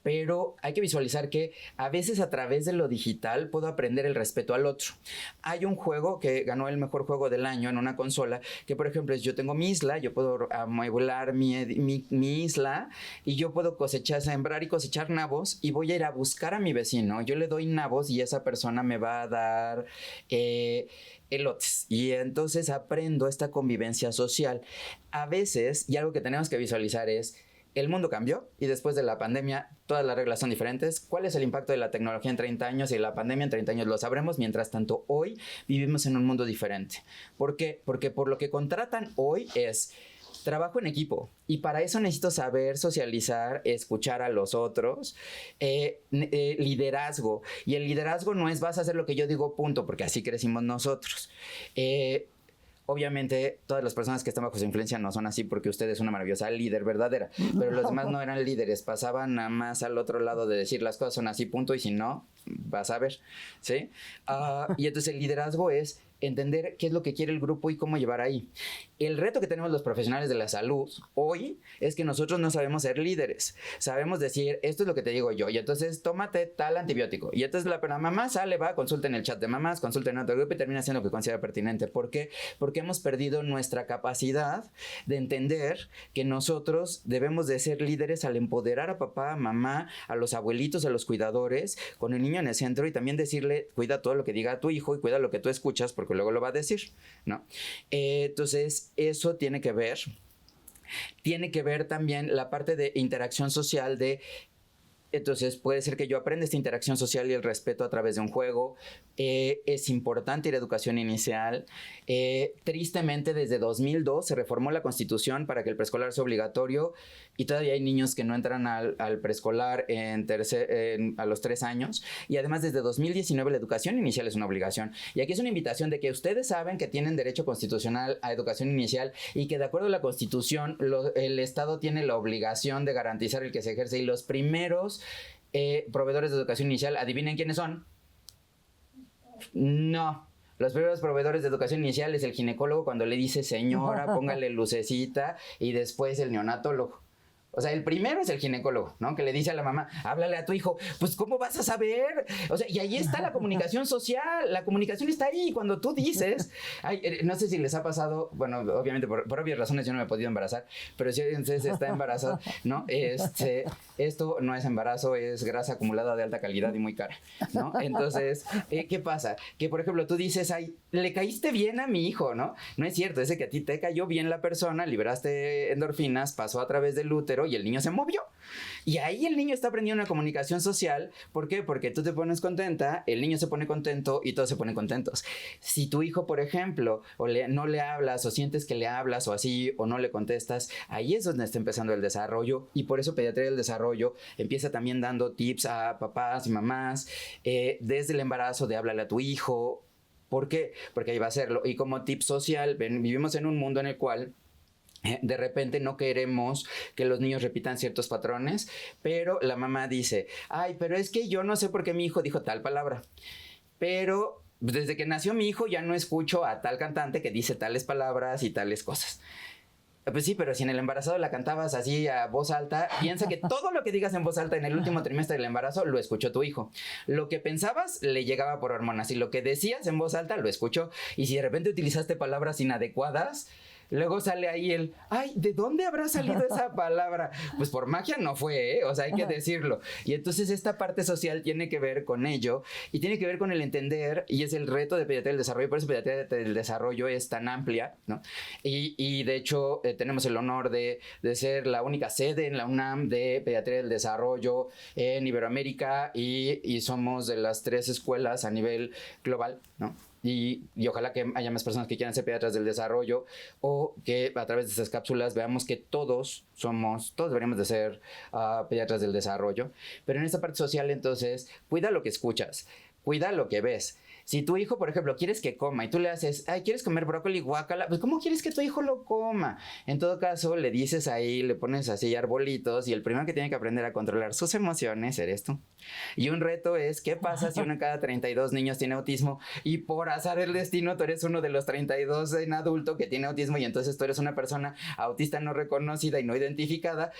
Pero hay que visualizar que a veces a través de lo digital puedo aprender el respeto al otro. Hay un juego que ganó el mejor juego del año en una consola, que por ejemplo es yo tengo mi isla, yo puedo amueblar mi isla y yo puedo sembrar y cosechar nabos y voy a ir a buscar a mi vecino. Yo le doy nabos y esa persona me va a dar elotes. Y entonces aprendo esta convivencia social. A veces, y algo que tenemos que visualizar es, el mundo cambió y después de la pandemia todas las reglas son diferentes. ¿Cuál es el impacto de la tecnología en 30 años y la pandemia en 30 años? Lo sabremos. Mientras tanto, hoy vivimos en un mundo diferente. ¿Por qué? Porque por lo que contratan hoy es trabajo en equipo y para eso necesito saber socializar, escuchar a los otros, liderazgo. Y el liderazgo no es vas a hacer lo que yo digo, punto, porque así crecimos nosotros. Obviamente, todas las personas que están bajo su influencia no son así porque usted es una maravillosa líder verdadera, pero los demás no eran líderes, pasaban nada más al otro lado de decir las cosas son así, punto, y si no, vas a ver, ¿sí? Y entonces el liderazgo es entender qué es lo que quiere el grupo y cómo llevar ahí. El reto que tenemos los profesionales de la salud hoy es que nosotros no sabemos ser líderes. Sabemos decir, esto es lo que te digo yo, y entonces tómate tal antibiótico. Y entonces la mamá sale, va, consulta en el chat de mamás, consulta en otro grupo y termina haciendo lo que considera pertinente. ¿Por qué? Porque hemos perdido nuestra capacidad de entender que nosotros debemos de ser líderes al empoderar a papá, a mamá, a los abuelitos, a los cuidadores, con el niño en el centro y también decirle, cuida todo lo que diga tu hijo y cuida lo que tú escuchas porque luego lo va a decir, ¿no? Entonces, eso tiene que ver también la parte de interacción social de... Entonces puede ser que yo aprenda esta interacción social y el respeto a través de un juego. Es importante ir a educación inicial. Tristemente desde 2002 se reformó la Constitución para que el preescolar sea obligatorio y todavía hay niños que no entran al preescolar a los 3 años. Y además desde 2019 la educación inicial es una obligación. Y aquí es una invitación de que ustedes saben que tienen derecho constitucional a educación inicial y que de acuerdo a la Constitución el Estado tiene la obligación de garantizar el que se ejerce y los primeros proveedores de educación inicial, ¿adivinen quiénes son? No. Los primeros proveedores de educación inicial es el ginecólogo cuando le dice señora, póngale lucecita, y después el neonatólogo. O sea, el primero es el ginecólogo, ¿no? Que le dice a la mamá, háblale a tu hijo. Pues, ¿cómo vas a saber? O sea, y ahí está la comunicación social. La comunicación está ahí. Cuando tú dices... no sé si les ha pasado... Bueno, obviamente, por obvias razones yo no me he podido embarazar. Pero si ustedes está embarazada, ¿no? Esto no es embarazo, es grasa acumulada de alta calidad y muy cara, ¿no? Entonces, ¿qué pasa? Que, por ejemplo, tú dices, ay, le caíste bien a mi hijo, ¿no? No es cierto. Es que a ti te cayó bien la persona, liberaste endorfinas, pasó a través del útero, cero y el niño se movió. Y ahí el niño está aprendiendo una comunicación social. ¿Por qué? Porque tú te pones contenta, el niño se pone contento y todos se ponen contentos. Si tu hijo, por ejemplo, no le hablas o sientes que le hablas o así o no le contestas, ahí es donde está empezando el desarrollo. Y por eso Pediatría del Desarrollo empieza también dando tips a papás y mamás desde el embarazo de háblale a tu hijo. ¿Por qué? Porque ahí va a hacerlo. Y como tip social, vivimos en un mundo en el cual de repente no queremos que los niños repitan ciertos patrones, pero la mamá dice, ay, pero es que yo no sé por qué mi hijo dijo tal palabra, pero desde que nació mi hijo ya no escucho a tal cantante que dice tales palabras y tales cosas. Pues sí, pero si en el embarazo la cantabas así a voz alta, piensa que todo lo que digas en voz alta en el último trimestre del embarazo lo escuchó tu hijo. Lo que pensabas le llegaba por hormonas y lo que decías en voz alta lo escuchó. Y si de repente utilizaste palabras inadecuadas, luego sale ahí el, ay, ¿de dónde habrá salido esa palabra? Pues por magia no fue, ¿eh? O sea, hay que decirlo. Y entonces esta parte social tiene que ver con ello y tiene que ver con el entender, y es el reto de Pediatría del Desarrollo, por eso Pediatría del Desarrollo es tan amplia, ¿no? Y de hecho tenemos el honor de ser la única sede en la UNAM de Pediatría del Desarrollo en Iberoamérica y somos de las 3 escuelas a nivel global, ¿no? Y ojalá que haya más personas que quieran ser pediatras del desarrollo o que a través de estas cápsulas veamos que todos deberíamos de ser pediatras del desarrollo. Pero en esta parte social, entonces, cuida lo que escuchas, cuida lo que ves. Si tu hijo, por ejemplo, quieres que coma y tú le haces, ay, ¿quieres comer brócoli, guácala? Pues, ¿cómo quieres que tu hijo lo coma? En todo caso, le dices ahí, le pones así arbolitos y el primero que tiene que aprender a controlar sus emociones eres tú. Y un reto es, ¿qué pasa si uno de cada 32 niños tiene autismo y por azar del destino tú eres uno de los 32 en adulto que tiene autismo y entonces tú eres una persona autista no reconocida y no identificada?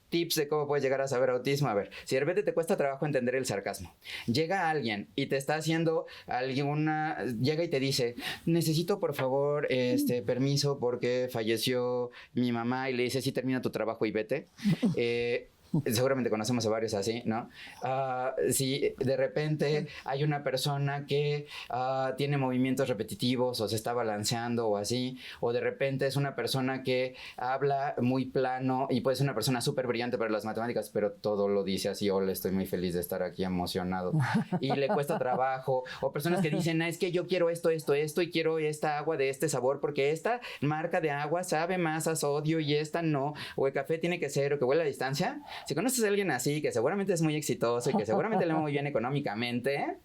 Tips de cómo puedes llegar a saber autismo. A ver, si de repente te cuesta trabajo entender el sarcasmo, llega alguien y te está haciendo llega y te dice, necesito por favor permiso porque falleció mi mamá, y le dice, sí, termina tu trabajo y vete. Seguramente conocemos a varios así, ¿no? Si de repente hay una persona que tiene movimientos repetitivos o se está balanceando o así, o de repente es una persona que habla muy plano y puede ser una persona súper brillante para las matemáticas, pero todo lo dice así, hola, estoy muy feliz de estar aquí emocionado, y le cuesta trabajo, o personas que dicen, es que yo quiero esto y quiero esta agua de este sabor porque esta marca de agua sabe más a sodio y esta no, o el café tiene que ser, o que huele a distancia. Si conoces a alguien así, que seguramente es muy exitoso y que seguramente le va muy bien económicamente,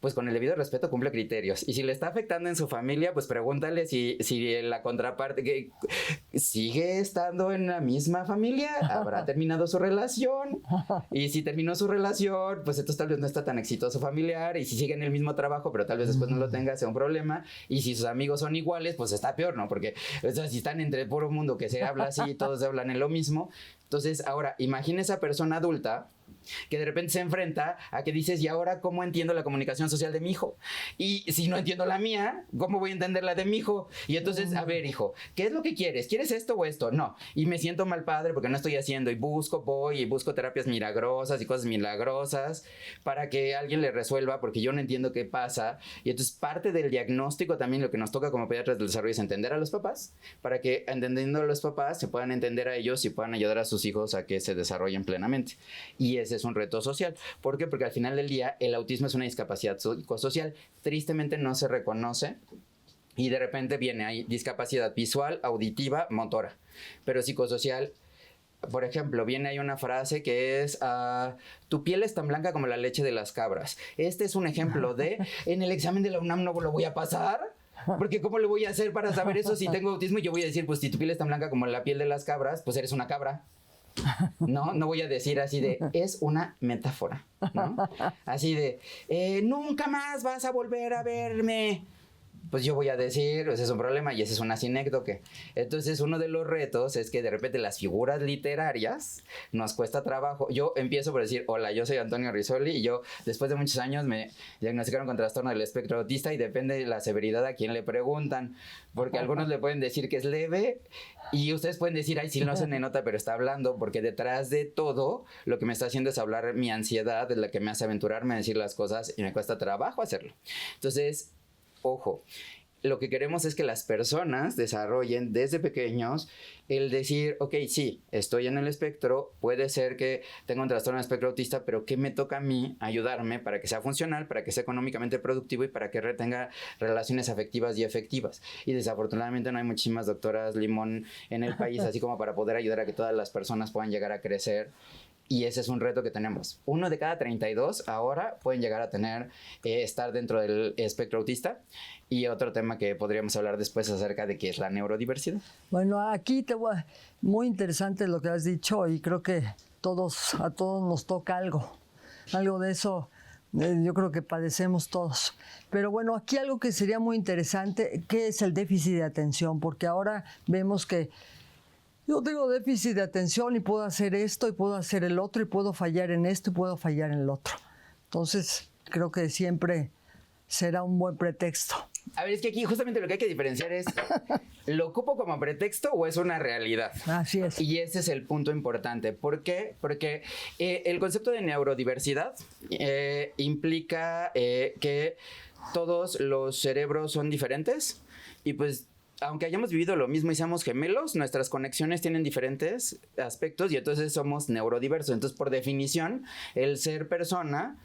pues con el debido respeto cumple criterios. Y si le está afectando en su familia, pues pregúntale si la contraparte que sigue estando en la misma familia, habrá terminado su relación. Y si terminó su relación, pues entonces tal vez no está tan exitoso familiar. Y si sigue en el mismo trabajo, pero tal vez después no lo tenga, sea un problema. Y si sus amigos son iguales, pues está peor, ¿no? Porque o sea, si están entre el puro mundo que se habla así y todos hablan en lo mismo. Entonces, ahora, imagina esa persona adulta que de repente se enfrenta a que dices, ¿y ahora cómo entiendo la comunicación social de mi hijo? Y si no entiendo la mía, ¿cómo voy a entender la de mi hijo? Y entonces, a ver, hijo, ¿qué es lo que quieres? ¿Quieres esto o esto? No. Y me siento mal padre porque no estoy haciendo, y busco terapias milagrosas y cosas milagrosas para que alguien le resuelva porque yo no entiendo qué pasa. Y entonces parte del diagnóstico también, lo que nos toca como pediatras del desarrollo, es entender a los papás, para que entendiendo a los papás se puedan entender a ellos y puedan ayudar a sus hijos a que se desarrollen plenamente. Y ese es un reto social. ¿Por qué? Porque al final del día el autismo es una discapacidad psicosocial. Tristemente no se reconoce y de repente viene ahí discapacidad visual, auditiva, motora. Pero psicosocial, por ejemplo, viene ahí una frase que es tu piel es tan blanca como la leche de las cabras. Este es un ejemplo de en el examen de la UNAM no lo voy a pasar. Porque ¿cómo le voy a hacer para saber eso si tengo autismo? Y yo voy a decir, pues si tu piel es tan blanca como la piel de las cabras, pues eres una cabra. No voy a decir así de, es una metáfora, ¿no? Así de, nunca más vas a volver a verme. Pues yo voy a decir, ese es un problema y ese es una sinécdoque. Entonces, uno de los retos es que de repente las figuras literarias nos cuesta trabajo. Yo empiezo por decir, hola, yo soy Antonio Risoli y yo, después de muchos años, me diagnosticaron con trastorno del espectro autista y depende de la severidad a quien le preguntan. Porque algunos le pueden decir que es leve y ustedes pueden decir, ay, sí, no se me nota, pero está hablando. Porque detrás de todo, lo que me está haciendo es hablar mi ansiedad, es la que me hace aventurarme a decir las cosas y me cuesta trabajo hacerlo. Entonces, ojo, lo que queremos es que las personas desarrollen desde pequeños el decir, ok, sí, estoy en el espectro, puede ser que tenga un trastorno de espectro autista, pero ¿qué me toca a mí ayudarme para que sea funcional, para que sea económicamente productivo y para que tenga relaciones afectivas y efectivas? Y desafortunadamente no hay muchísimas doctoras limón en el país, así como para poder ayudar a que todas las personas puedan llegar a crecer. Y ese es un reto que tenemos. 1 de cada 32 ahora pueden llegar a tener, estar dentro del espectro autista. Y otro tema que podríamos hablar después acerca de qué es la neurodiversidad. Bueno, aquí muy interesante lo que has dicho y creo que a todos nos toca algo de eso. Yo creo que padecemos todos. Pero bueno, aquí algo que sería muy interesante, ¿qué es el déficit de atención? Porque ahora vemos que yo tengo déficit de atención y puedo hacer esto y puedo hacer el otro y puedo fallar en esto y puedo fallar en el otro. Entonces, creo que siempre será un buen pretexto. A ver, es que aquí justamente lo que hay que diferenciar es, ¿lo ocupo como pretexto o es una realidad? Así es. Y ese es el punto importante. ¿Por qué? Porque el concepto de neurodiversidad implica que todos los cerebros son diferentes y pues aunque hayamos vivido lo mismo y seamos gemelos, nuestras conexiones tienen diferentes aspectos y entonces somos neurodiversos. Entonces, por definición, el ser persona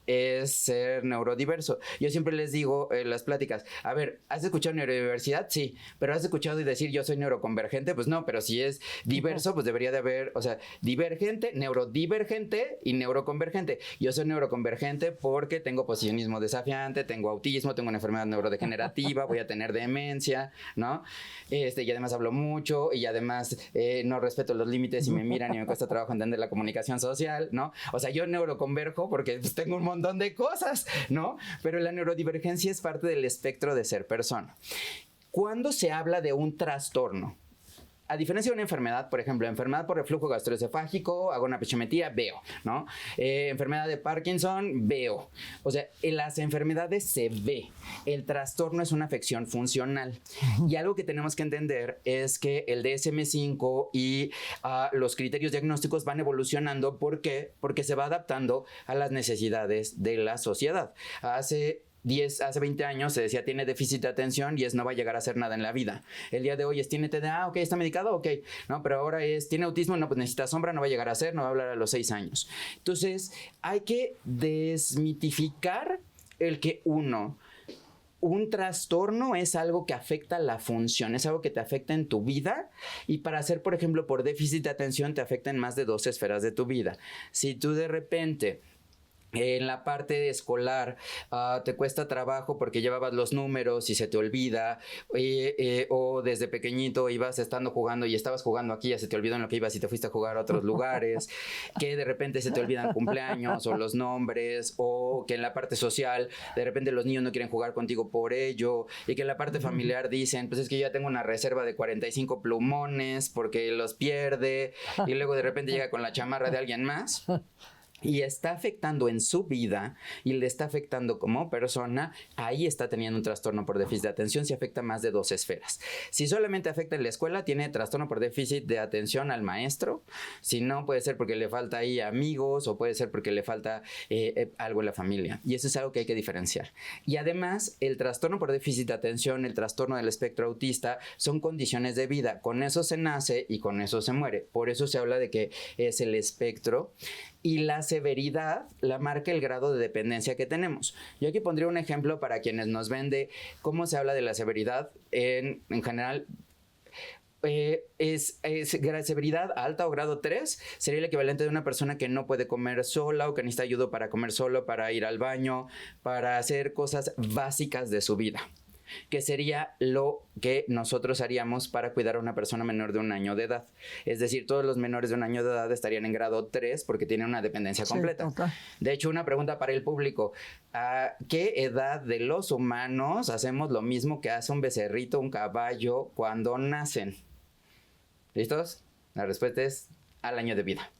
es ser neurodiverso. Yo siempre les digo en las pláticas, a ver, ¿has escuchado neurodiversidad? Sí, pero ¿has escuchado decir yo soy neuroconvergente? Pues no, pero si es diverso, pues debería de haber, o sea, divergente, neurodivergente y neuroconvergente. Yo soy neuroconvergente porque tengo posicionismo desafiante, tengo autismo, tengo una enfermedad neurodegenerativa, voy a tener demencia, ¿no? Y además hablo mucho y además no respeto los límites y me miran y me cuesta trabajo entender la comunicación social, ¿no? O sea, yo neuroconverjo porque pues, tengo un montón de cosas, ¿no? Pero la neurodivergencia es parte del espectro de ser persona. Cuando se habla de un trastorno, a diferencia de una enfermedad, por ejemplo, enfermedad por reflujo gastroesofágico, hago una episiometría, veo, ¿no? Enfermedad de Parkinson, veo. O sea, en las enfermedades se ve. El trastorno es una afección funcional. Y algo que tenemos que entender es que el DSM-5 y los criterios diagnósticos van evolucionando. ¿Por qué? Porque se va adaptando a las necesidades de la sociedad. Hace 20 años se decía tiene déficit de atención y no va a llegar a hacer nada en la vida. El día de hoy tiene TDA, ok, está medicado, ok, no, pero ahora tiene autismo, no, pues necesita sombra, no va a llegar a hacer, no va a hablar a los 6 años. Entonces, hay que desmitificar el que un trastorno es algo que afecta la función, es algo que te afecta en tu vida y para hacer, por ejemplo, por déficit de atención te afecta en más de 2 esferas de tu vida. Si tú de repente en la parte escolar te cuesta trabajo porque llevabas los números y se te olvida, o desde pequeñito ibas estando jugando y estabas jugando aquí, ya se te olvidó en lo que ibas y te fuiste a jugar a otros lugares, que de repente se te olvidan cumpleaños o los nombres, o que en la parte social de repente los niños no quieren jugar contigo por ello, y que en la parte familiar dicen, pues es que yo ya tengo una reserva de 45 plumones porque los pierde, y luego de repente llega con la chamarra de alguien más. Y está afectando en su vida y le está afectando como persona, ahí está teniendo un trastorno por déficit de atención si afecta más de 2 esferas. Si solamente afecta en la escuela, tiene trastorno por déficit de atención al maestro. Si no, puede ser porque le falta ahí amigos o puede ser porque le falta algo en la familia. Y eso es algo que hay que diferenciar. Y además, el trastorno por déficit de atención, el trastorno del espectro autista, son condiciones de vida. Con eso se nace y con eso se muere. Por eso se habla de que es el espectro. Y la severidad la marca el grado de dependencia que tenemos. Yo aquí pondría un ejemplo para quienes nos ven de cómo se habla de la severidad en general. Severidad alta o grado 3 sería el equivalente de una persona que no puede comer sola o que necesita ayuda para comer solo, para ir al baño, para hacer cosas básicas de su vida, que sería lo que nosotros haríamos para cuidar a una persona menor de 1 año de edad. Es decir, todos los menores de 1 año de edad estarían en grado 3 porque tienen una dependencia completa. Sí, de hecho, una pregunta para el público. ¿A qué edad de los humanos hacemos lo mismo que hace un becerrito, un caballo cuando nacen? ¿Listos? La respuesta es al año de vida.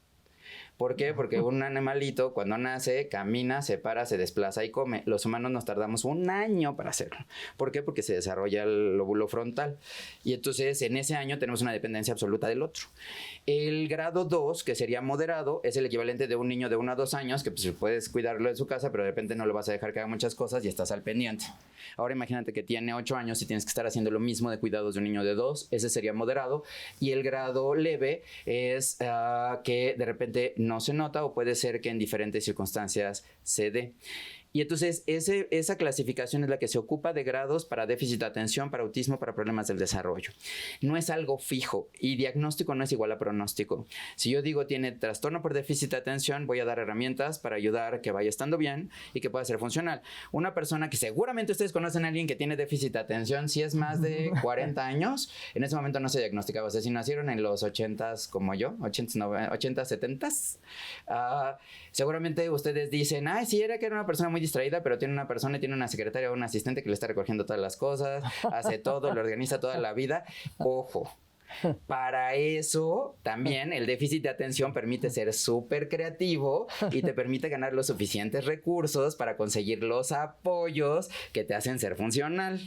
¿Por qué? Porque un animalito cuando nace, camina, se para, se desplaza y come. Los humanos nos tardamos 1 año para hacerlo. ¿Por qué? Porque se desarrolla el lóbulo frontal. Y entonces en ese año tenemos una dependencia absoluta del otro. El grado 2, que sería moderado, es el equivalente de un niño de 1 a 2 años, que pues puedes cuidarlo en su casa, pero de repente no lo vas a dejar que haga muchas cosas y estás al pendiente. Ahora imagínate que tiene 8 años y tienes que estar haciendo lo mismo de cuidados de un niño de 2, ese sería moderado. Y el grado leve es que de repente no se nota o puede ser que en diferentes circunstancias se dé. Y entonces esa clasificación es la que se ocupa de grados para déficit de atención, para autismo, para problemas del desarrollo. No es algo fijo y diagnóstico no es igual a pronóstico. Si yo digo tiene trastorno por déficit de atención, voy a dar herramientas para ayudar a que vaya estando bien y que pueda ser funcional. Una persona que seguramente ustedes conocen a alguien que tiene déficit de atención, si es más de 40 años, en ese momento no se diagnosticaba. O sea, si nacieron en los 80s como yo, 80s, 70s, seguramente ustedes dicen, ay, sí, era que era una persona muy distraída, pero tiene una persona y tiene una secretaria o un asistente que le está recogiendo todas las cosas, hace todo, le organiza toda la vida. Ojo, para eso también el déficit de atención permite ser súper creativo y te permite ganar los suficientes recursos para conseguir los apoyos que te hacen ser funcional.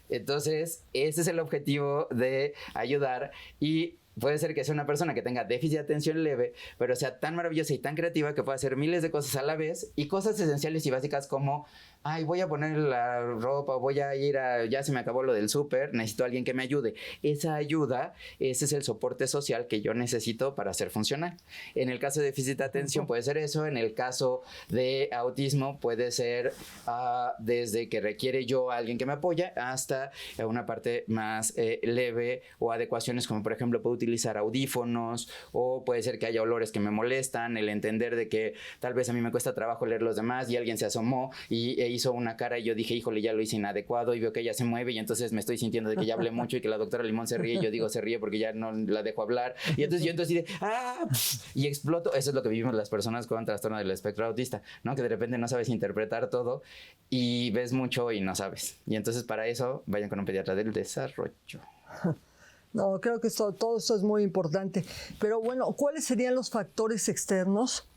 Entonces, ese es el objetivo de ayudar. Y puede ser que sea una persona que tenga déficit de atención leve, pero sea tan maravillosa y tan creativa que pueda hacer miles de cosas a la vez y cosas esenciales y básicas como, ay, voy a poner la ropa, voy a ir ya se me acabó lo del súper, necesito a alguien que me ayude. Esa ayuda, ese es el soporte social que yo necesito para ser funcional. En el caso de déficit de atención puede ser eso, en el caso de autismo puede ser desde que requiere yo a alguien que me apoya hasta una parte más leve o adecuaciones como por ejemplo puedo utilizar audífonos o puede ser que haya olores que me molestan, el entender de que tal vez a mí me cuesta trabajo leer los demás y alguien se asomó e hizo una cara y yo dije, híjole, ya lo hice inadecuado y veo que ella se mueve y entonces me estoy sintiendo de que ya hablé mucho y que la doctora Limón se ríe y yo digo se ríe porque ya no la dejo hablar y entonces yo así de y exploto. Eso es lo que vivimos las personas con trastorno del espectro autista, ¿no? Que de repente no sabes interpretar todo y ves mucho y no sabes. Y entonces para eso vayan con un pediatra del desarrollo. No, creo que todo esto es muy importante. Pero bueno, ¿cuáles serían los factores externos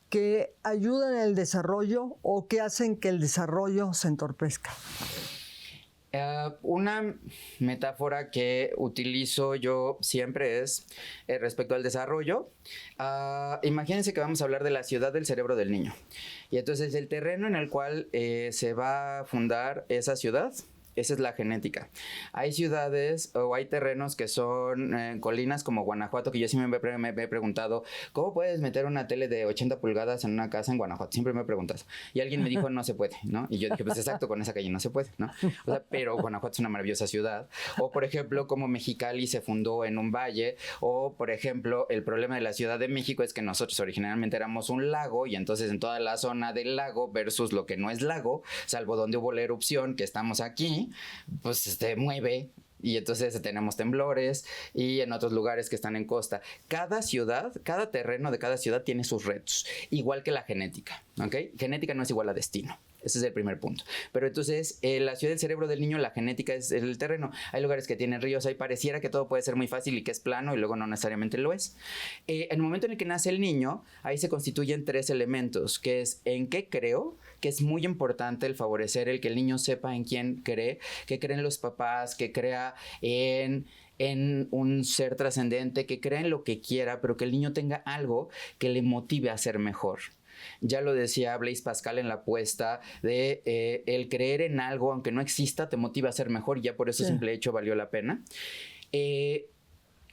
que ayudan en el desarrollo o que hacen que el desarrollo se entorpezca? Una metáfora que utilizo yo siempre es respecto al desarrollo. Imagínense que vamos a hablar de la ciudad del cerebro del niño. Y entonces el terreno en el cual se va a fundar esa ciudad, esa es la genética. Hay ciudades o hay terrenos que son colinas como Guanajuato, que yo siempre me he preguntado, ¿cómo puedes meter una tele de 80 pulgadas en una casa en Guanajuato? Siempre me he preguntado. Y alguien me dijo, no se puede, ¿no? Y yo dije, pues exacto, con esa calle no se puede, ¿no? O sea, pero Guanajuato es una maravillosa ciudad. O, por ejemplo, como Mexicali se fundó en un valle. O, por ejemplo, el problema de la Ciudad de México es que nosotros originalmente éramos un lago y entonces en toda la zona del lago versus lo que no es lago, salvo donde hubo la erupción, que estamos aquí, pues se mueve y entonces tenemos temblores y en otros lugares que están en costa. Cada ciudad, cada terreno de cada ciudad tiene sus retos, igual que la genética, ¿ok? Genética no es igual a destino. Ese es el primer punto. Pero entonces, la ciudad del cerebro del niño, la genética es el terreno. Hay lugares que tienen ríos, ahí pareciera que todo puede ser muy fácil y que es plano y luego no necesariamente lo es. En el momento en el que nace el niño, ahí se constituyen 3 elementos, que es en qué creo, que es muy importante el favorecer el que el niño sepa en quién cree, que creen los papás, que crea en un ser trascendente, que crea en lo que quiera, pero que el niño tenga algo que le motive a ser mejor. Ya lo decía Blaise Pascal en la apuesta de el creer en algo, aunque no exista, te motiva a ser mejor y ya por eso simple hecho valió la pena.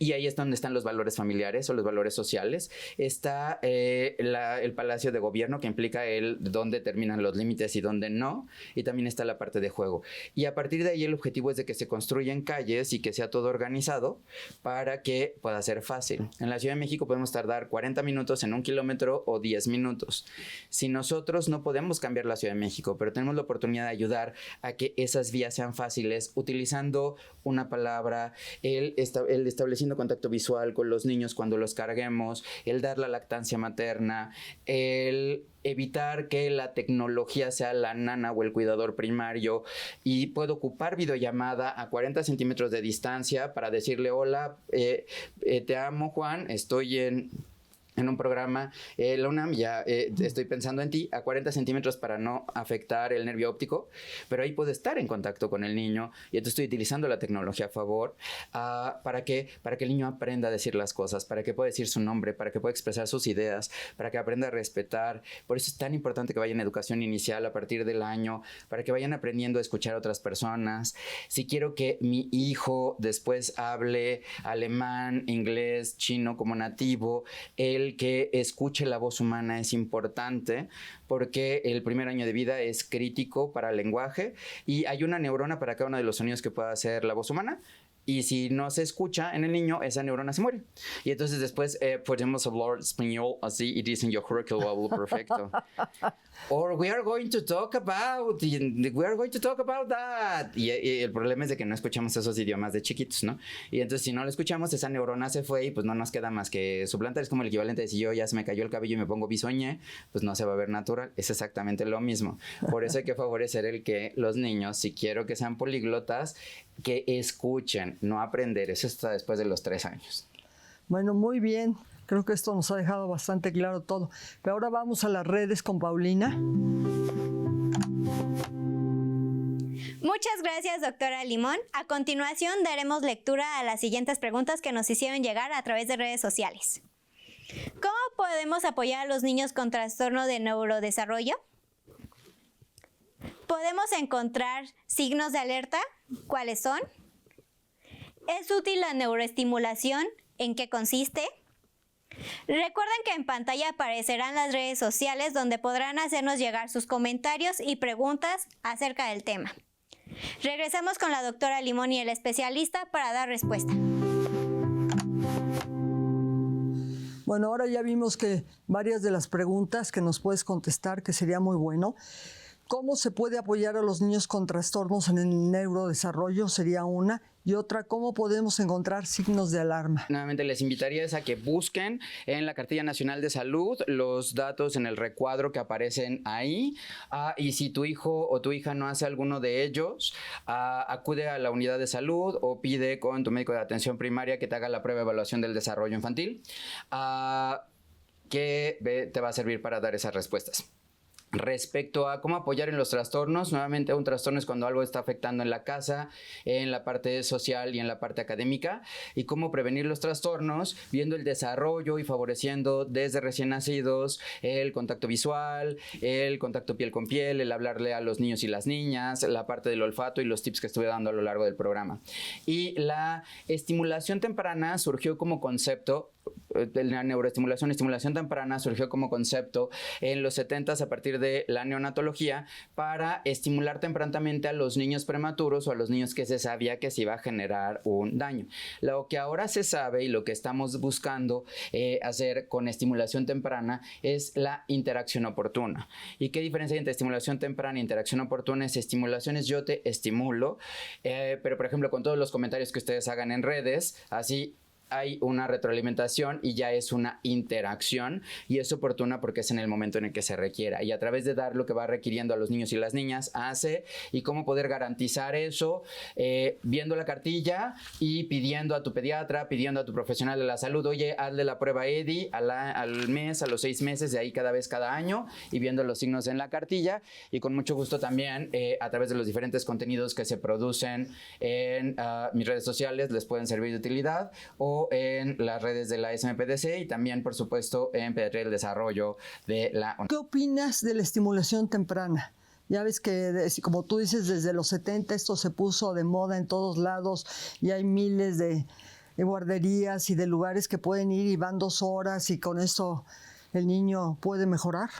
Y ahí es donde están los valores familiares o los valores sociales. Está el palacio de gobierno, que implica dónde terminan los límites y dónde no. Y también está la parte de juego. Y a partir de ahí el objetivo es de que se construyan calles y que sea todo organizado para que pueda ser fácil. En la Ciudad de México podemos tardar 40 minutos en 1 kilómetro o 10 minutos. Si nosotros no podemos cambiar la Ciudad de México, pero tenemos la oportunidad de ayudar a que esas vías sean fáciles, utilizando una palabra, el estableciendo contacto visual con los niños cuando los carguemos, el dar la lactancia materna, el evitar que la tecnología sea la nana o el cuidador primario, y puedo ocupar videollamada a 40 centímetros de distancia para decirle, hola, te amo, Juan, estoy en en un programa, la UNAM, ya estoy pensando en ti, a 40 centímetros para no afectar el nervio óptico, pero ahí puedo estar en contacto con el niño y entonces estoy utilizando la tecnología a favor para que el niño aprenda a decir las cosas, para que pueda decir su nombre, para que pueda expresar sus ideas, para que aprenda a respetar. Por eso es tan importante que vayan a educación inicial a partir del año, para que vayan aprendiendo a escuchar a otras personas. Si quiero que mi hijo después hable alemán, inglés, chino como nativo, el que escuche la voz humana es importante porque el primer año de vida es crítico para el lenguaje y hay una neurona para cada uno de los sonidos que pueda hacer la voz humana. Y si no se escucha en el niño, esa neurona se muere. Y entonces después podemos hablar español así y dicen yo creo que lo hablo perfecto. Or we are going to talk about that. Y el problema es de que no escuchamos esos idiomas de chiquitos, ¿no? Y entonces si no lo escuchamos, esa neurona se fue y pues no nos queda más que suplantar. Es como el equivalente de si yo ya se me cayó el cabello y me pongo bisoñé, pues no se va a ver natural. Es exactamente lo mismo. Por eso hay que favorecer el que los niños, si quiero que sean políglotas, que escuchen, no aprender. Eso está después de los 3 años. Bueno, muy bien. Creo que esto nos ha dejado bastante claro todo. Pero ahora vamos a las redes con Paulina. Muchas gracias, doctora Limón. A continuación daremos lectura a las siguientes preguntas que nos hicieron llegar a través de redes sociales. ¿Cómo podemos apoyar a los niños con trastorno de neurodesarrollo? ¿Podemos encontrar signos de alerta? ¿Cuáles son? ¿Es útil la neuroestimulación? ¿En qué consiste? Recuerden que en pantalla aparecerán las redes sociales donde podrán hacernos llegar sus comentarios y preguntas acerca del tema. Regresamos con la doctora Limón y el especialista para dar respuesta. Bueno, ahora ya vimos que varias de las preguntas que nos puedes contestar, que sería muy bueno. ¿Cómo se puede apoyar a los niños con trastornos en el neurodesarrollo? Sería una. Y otra, ¿cómo podemos encontrar signos de alarma? Nuevamente les invitaría a que busquen en la Cartilla Nacional de Salud los datos en el recuadro que aparecen ahí. Y si tu hijo o tu hija no hace alguno de ellos, acude a la unidad de salud o pide con tu médico de atención primaria que te haga la prueba de evaluación del desarrollo infantil, que te va a servir para dar esas respuestas. Respecto a cómo apoyar en los trastornos, nuevamente un trastorno es cuando algo está afectando en la casa, en la parte social y en la parte académica, y cómo prevenir los trastornos, viendo el desarrollo y favoreciendo desde recién nacidos el contacto visual, el contacto piel con piel, el hablarle a los niños y las niñas, la parte del olfato y los tips que estuve dando a lo largo del programa. Y la estimulación temprana surgió como concepto, la neuroestimulación, estimulación temprana surgió como concepto en los 70s a partir de la neonatología para estimular tempranamente a los niños prematuros o a los niños que se sabía que se iba a generar un daño. Lo que ahora se sabe y lo que estamos buscando hacer con estimulación temprana es la interacción oportuna. ¿Y qué diferencia hay entre estimulación temprana e interacción oportuna? Es estimulaciones, yo te estimulo, pero por ejemplo con todos los comentarios que ustedes hagan en redes, así hay una retroalimentación y ya es una interacción y es oportuna porque es en el momento en el que se requiera y a través de dar lo que va requiriendo a los niños y las niñas hace y cómo poder garantizar eso viendo la cartilla y pidiendo a tu pediatra, pidiendo a tu profesional de la salud, oye, hazle la prueba EDI al mes, a los 6 meses, de ahí cada vez cada año y viendo los signos en la cartilla y con mucho gusto también a través de los diferentes contenidos que se producen en mis redes sociales les pueden servir de utilidad o en las redes de la SMPDC y también, por supuesto, en Pediatría del Desarrollo de la UNAM. ¿Qué opinas de la estimulación temprana? Ya ves que, como tú dices, desde los 70 esto se puso de moda en todos lados y hay miles de guarderías y de lugares que pueden ir y van 2 horas y con eso el niño puede mejorar.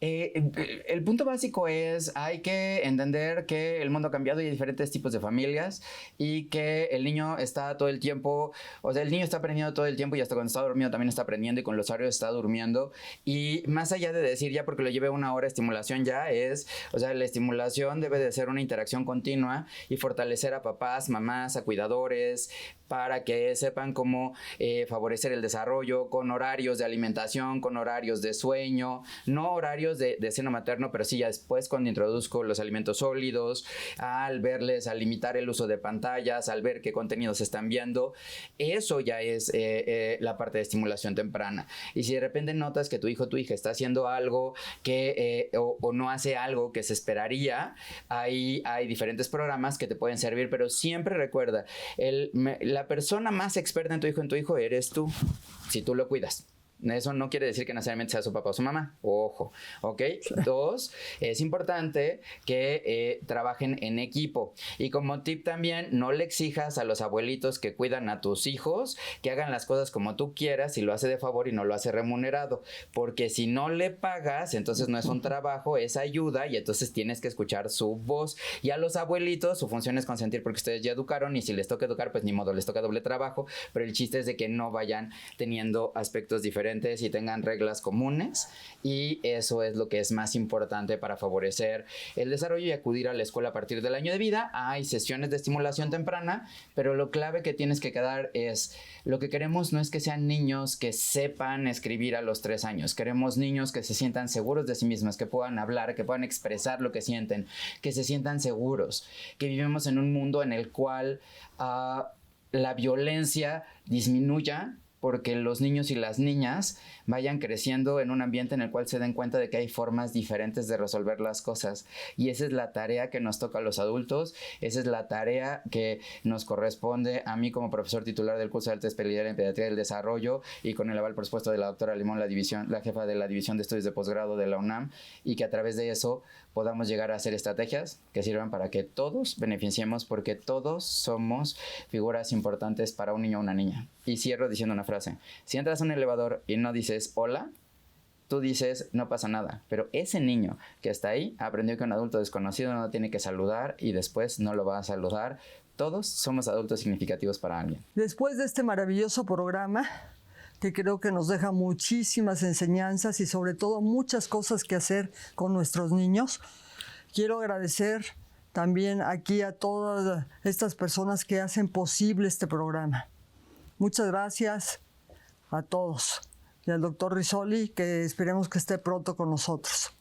El punto básico es hay que entender que el mundo ha cambiado y hay diferentes tipos de familias y que el niño está todo el tiempo, o sea, el niño está aprendiendo todo el tiempo y hasta cuando está dormido también está aprendiendo y con los horarios está durmiendo y más allá de decir ya porque lo lleve 1 hora estimulación ya es, o sea, la estimulación debe de ser una interacción continua y fortalecer a papás, mamás, a cuidadores, para que sepan cómo favorecer el desarrollo con horarios de alimentación, con horarios de sueño, no horarios de seno materno, pero sí ya después cuando introduzco los alimentos sólidos, al verles, al limitar el uso de pantallas, al ver qué contenidos están viendo, eso ya es la parte de estimulación temprana. Y si de repente notas que tu hijo o tu hija está haciendo algo que o no hace algo que se esperaría, ahí hay diferentes programas que te pueden servir, pero siempre recuerda, la persona más experta en tu hijo eres tú, si tú lo cuidas. Eso no quiere decir que necesariamente sea su papá o su mamá. Ojo, ¿ok? 2, es importante que trabajen en equipo. Y como tip también, no le exijas a los abuelitos que cuidan a tus hijos que hagan las cosas como tú quieras si lo hace de favor y no lo hace remunerado. Porque si no le pagas, entonces no es un trabajo, es ayuda y entonces tienes que escuchar su voz. Y a los abuelitos su función es consentir porque ustedes ya educaron y si les toca educar, pues ni modo, les toca doble trabajo. Pero el chiste es de que no vayan teniendo aspectos diferentes y tengan reglas comunes, y eso es lo que es más importante para favorecer el desarrollo y acudir a la escuela a partir del año de vida. Hay sesiones de estimulación temprana, pero lo clave que tienes que quedar es, lo que queremos no es que sean niños que sepan escribir a los 3 años, queremos niños que se sientan seguros de sí mismos, que puedan hablar, que puedan expresar lo que sienten, que se sientan seguros, que vivimos en un mundo en el cual la violencia disminuya, porque los niños y las niñas vayan creciendo en un ambiente en el cual se den cuenta de que hay formas diferentes de resolver las cosas. Y esa es la tarea que nos toca a los adultos, esa es la tarea que nos corresponde a mí como profesor titular del curso de alta especialidad en Pediatría del Desarrollo y con el aval, por supuesto, de la doctora Limón, la jefa de la División de Estudios de Posgrado de la UNAM, y que a través de eso podamos llegar a hacer estrategias que sirvan para que todos beneficiemos, porque todos somos figuras importantes para un niño o una niña. Y cierro diciendo una frase: si entras a un elevador y no dices hola, tú dices no pasa nada, pero ese niño que está ahí aprendió que un adulto desconocido no tiene que saludar y después no lo va a saludar. Todos somos adultos significativos para alguien. Después de este maravilloso programa, que creo que nos deja muchísimas enseñanzas y sobre todo muchas cosas que hacer con nuestros niños, quiero agradecer también aquí a todas estas personas que hacen posible este programa. Muchas gracias a todos y al doctor Rizzoli, que esperemos que esté pronto con nosotros.